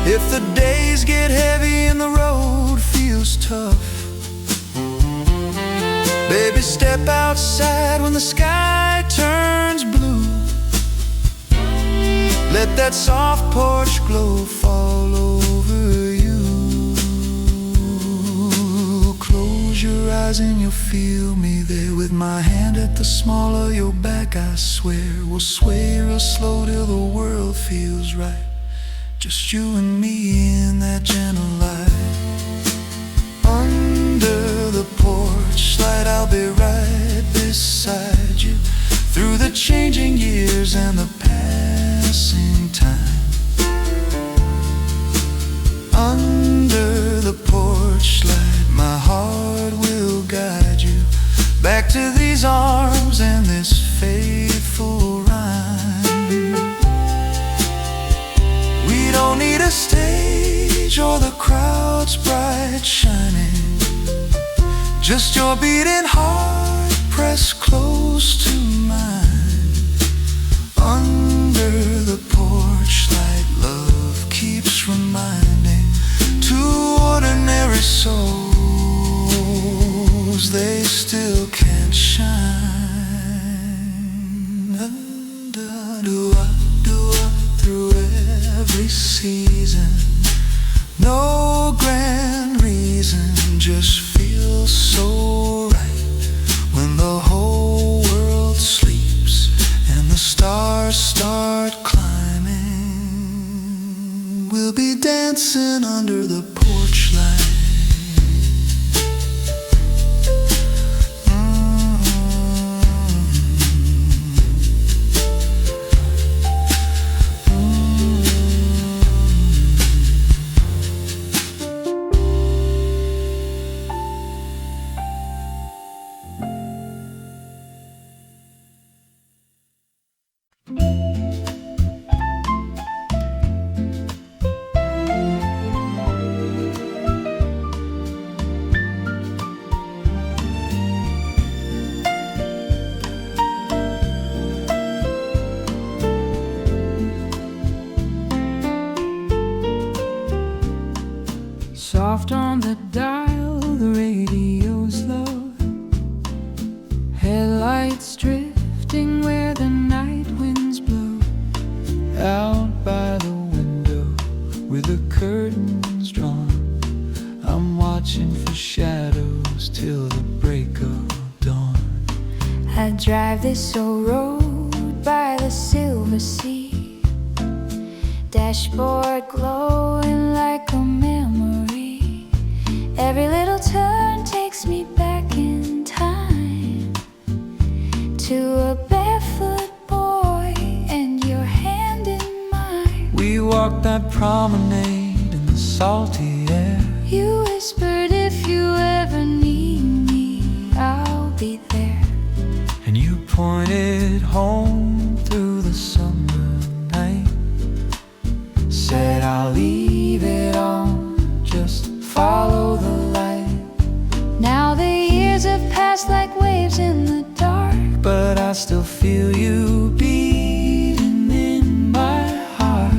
if the days get heavy and the road feels tough, baby, step outside when the sky turns blue. Let that soft porch glow fall over you. Close your eyes and you'll feel me there, with my hand at the small of your back. I swear we'll sway real slow till the world feels right. Just you and me in that gentle light. Under the porch light, I'll be right beside you, through the changing years and the passing time. Under the porch light, my heart will guide you back to these arms and this faithful rhyme. We don't need a stage or the crowds bright shining, just your beating heart pressed close to mine. Under the porch light, love keeps reminding two ordinary souls they still can't shine. Through every season, no grand reason, just feels so right when the whole world sleeps and the stars start climbing. We'll be dancing under the porch light. Soft on the dial, the radio's low, headlights drifting where the night winds blow. Out by the window with the curtains drawn, I'm watching for shadows till the break of dawn. I drive this old road by the silver sea, dashboard glowing like a memory. Every little turn takes me back in time to a barefoot boy and your hand in mine. We walked that promenade in the salty air. You whispered, if you ever need me, I'll be there. And you pointed home through the summer night, said I'll leave it on, just follow the light. Now the years have passed like waves in the dark, but I still feel you beating in my heart.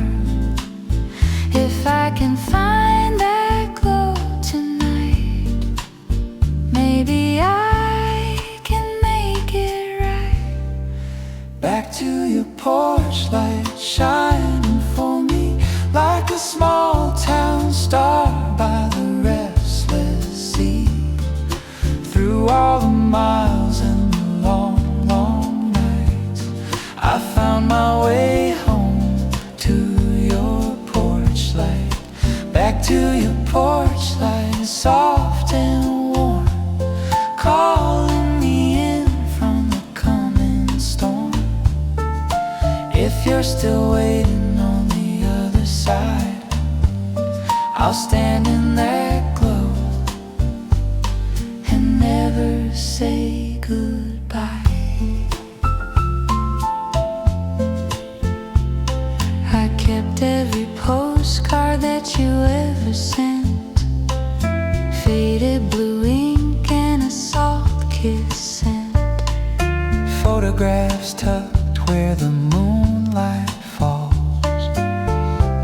If I can find that glow tonight, maybe I can make it right. Back to your porch light, shining for me like a small town star by the restless sea. Through all the soft and warm, calling me in from the coming storm. If you're still waiting on the other side, I'll stand in that glow and never say goodbye. I kept every postcard that you ever sent, faded blue ink and a soft kiss scent. Photographs tucked where the moonlight falls,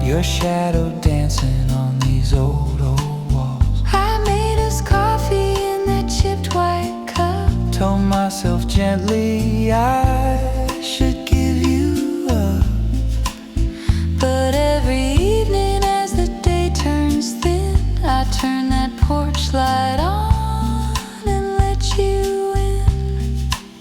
your shadow dancing on these old walls. I made us coffee in that chipped white cup, told myself gently I should give you up. But every evening as the day turns thin, I turn that porch light on and let you in.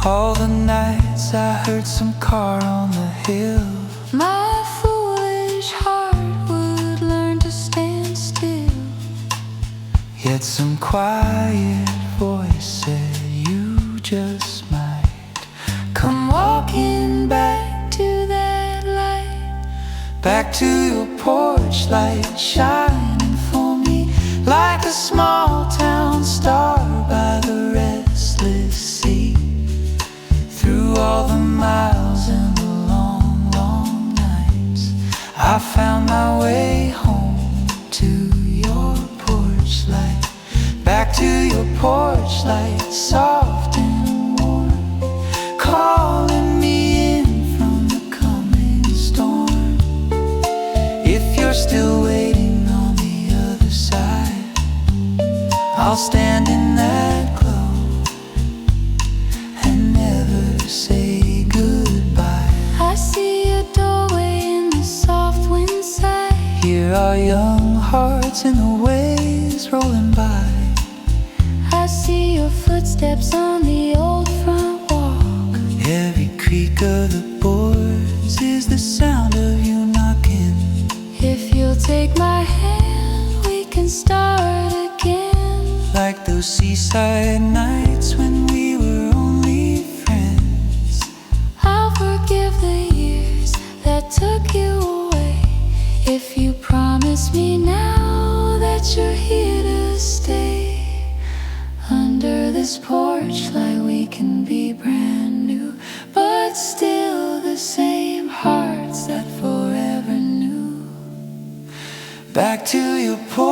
All the nights I heard some car on the hill, my foolish heart would learn to stand still. Yet some quiet voice said you just might come walking back to that light, back to your porch light shining for me like a small town star by the restless sea. Through all the miles and the long, long nights, I found my way home to your porch light, back to your porch light, soft and warm, calling me in from the coming storm. If you're still waiting on the other side, I'll stand in that glow and never say goodbye. I see a doorway in the soft wind sigh, hear our young hearts in the waves rolling by. I see your footsteps on the old front walk, every creak of the boards is the sound of you knocking. If you'll take my hand, we can start again, like those seaside nights when we were only friends. I'll forgive the years that took you away, if you promise me now that you're here to stay. Under this porch light we can be brand new, but still the same hearts that forever knew. Back to your porch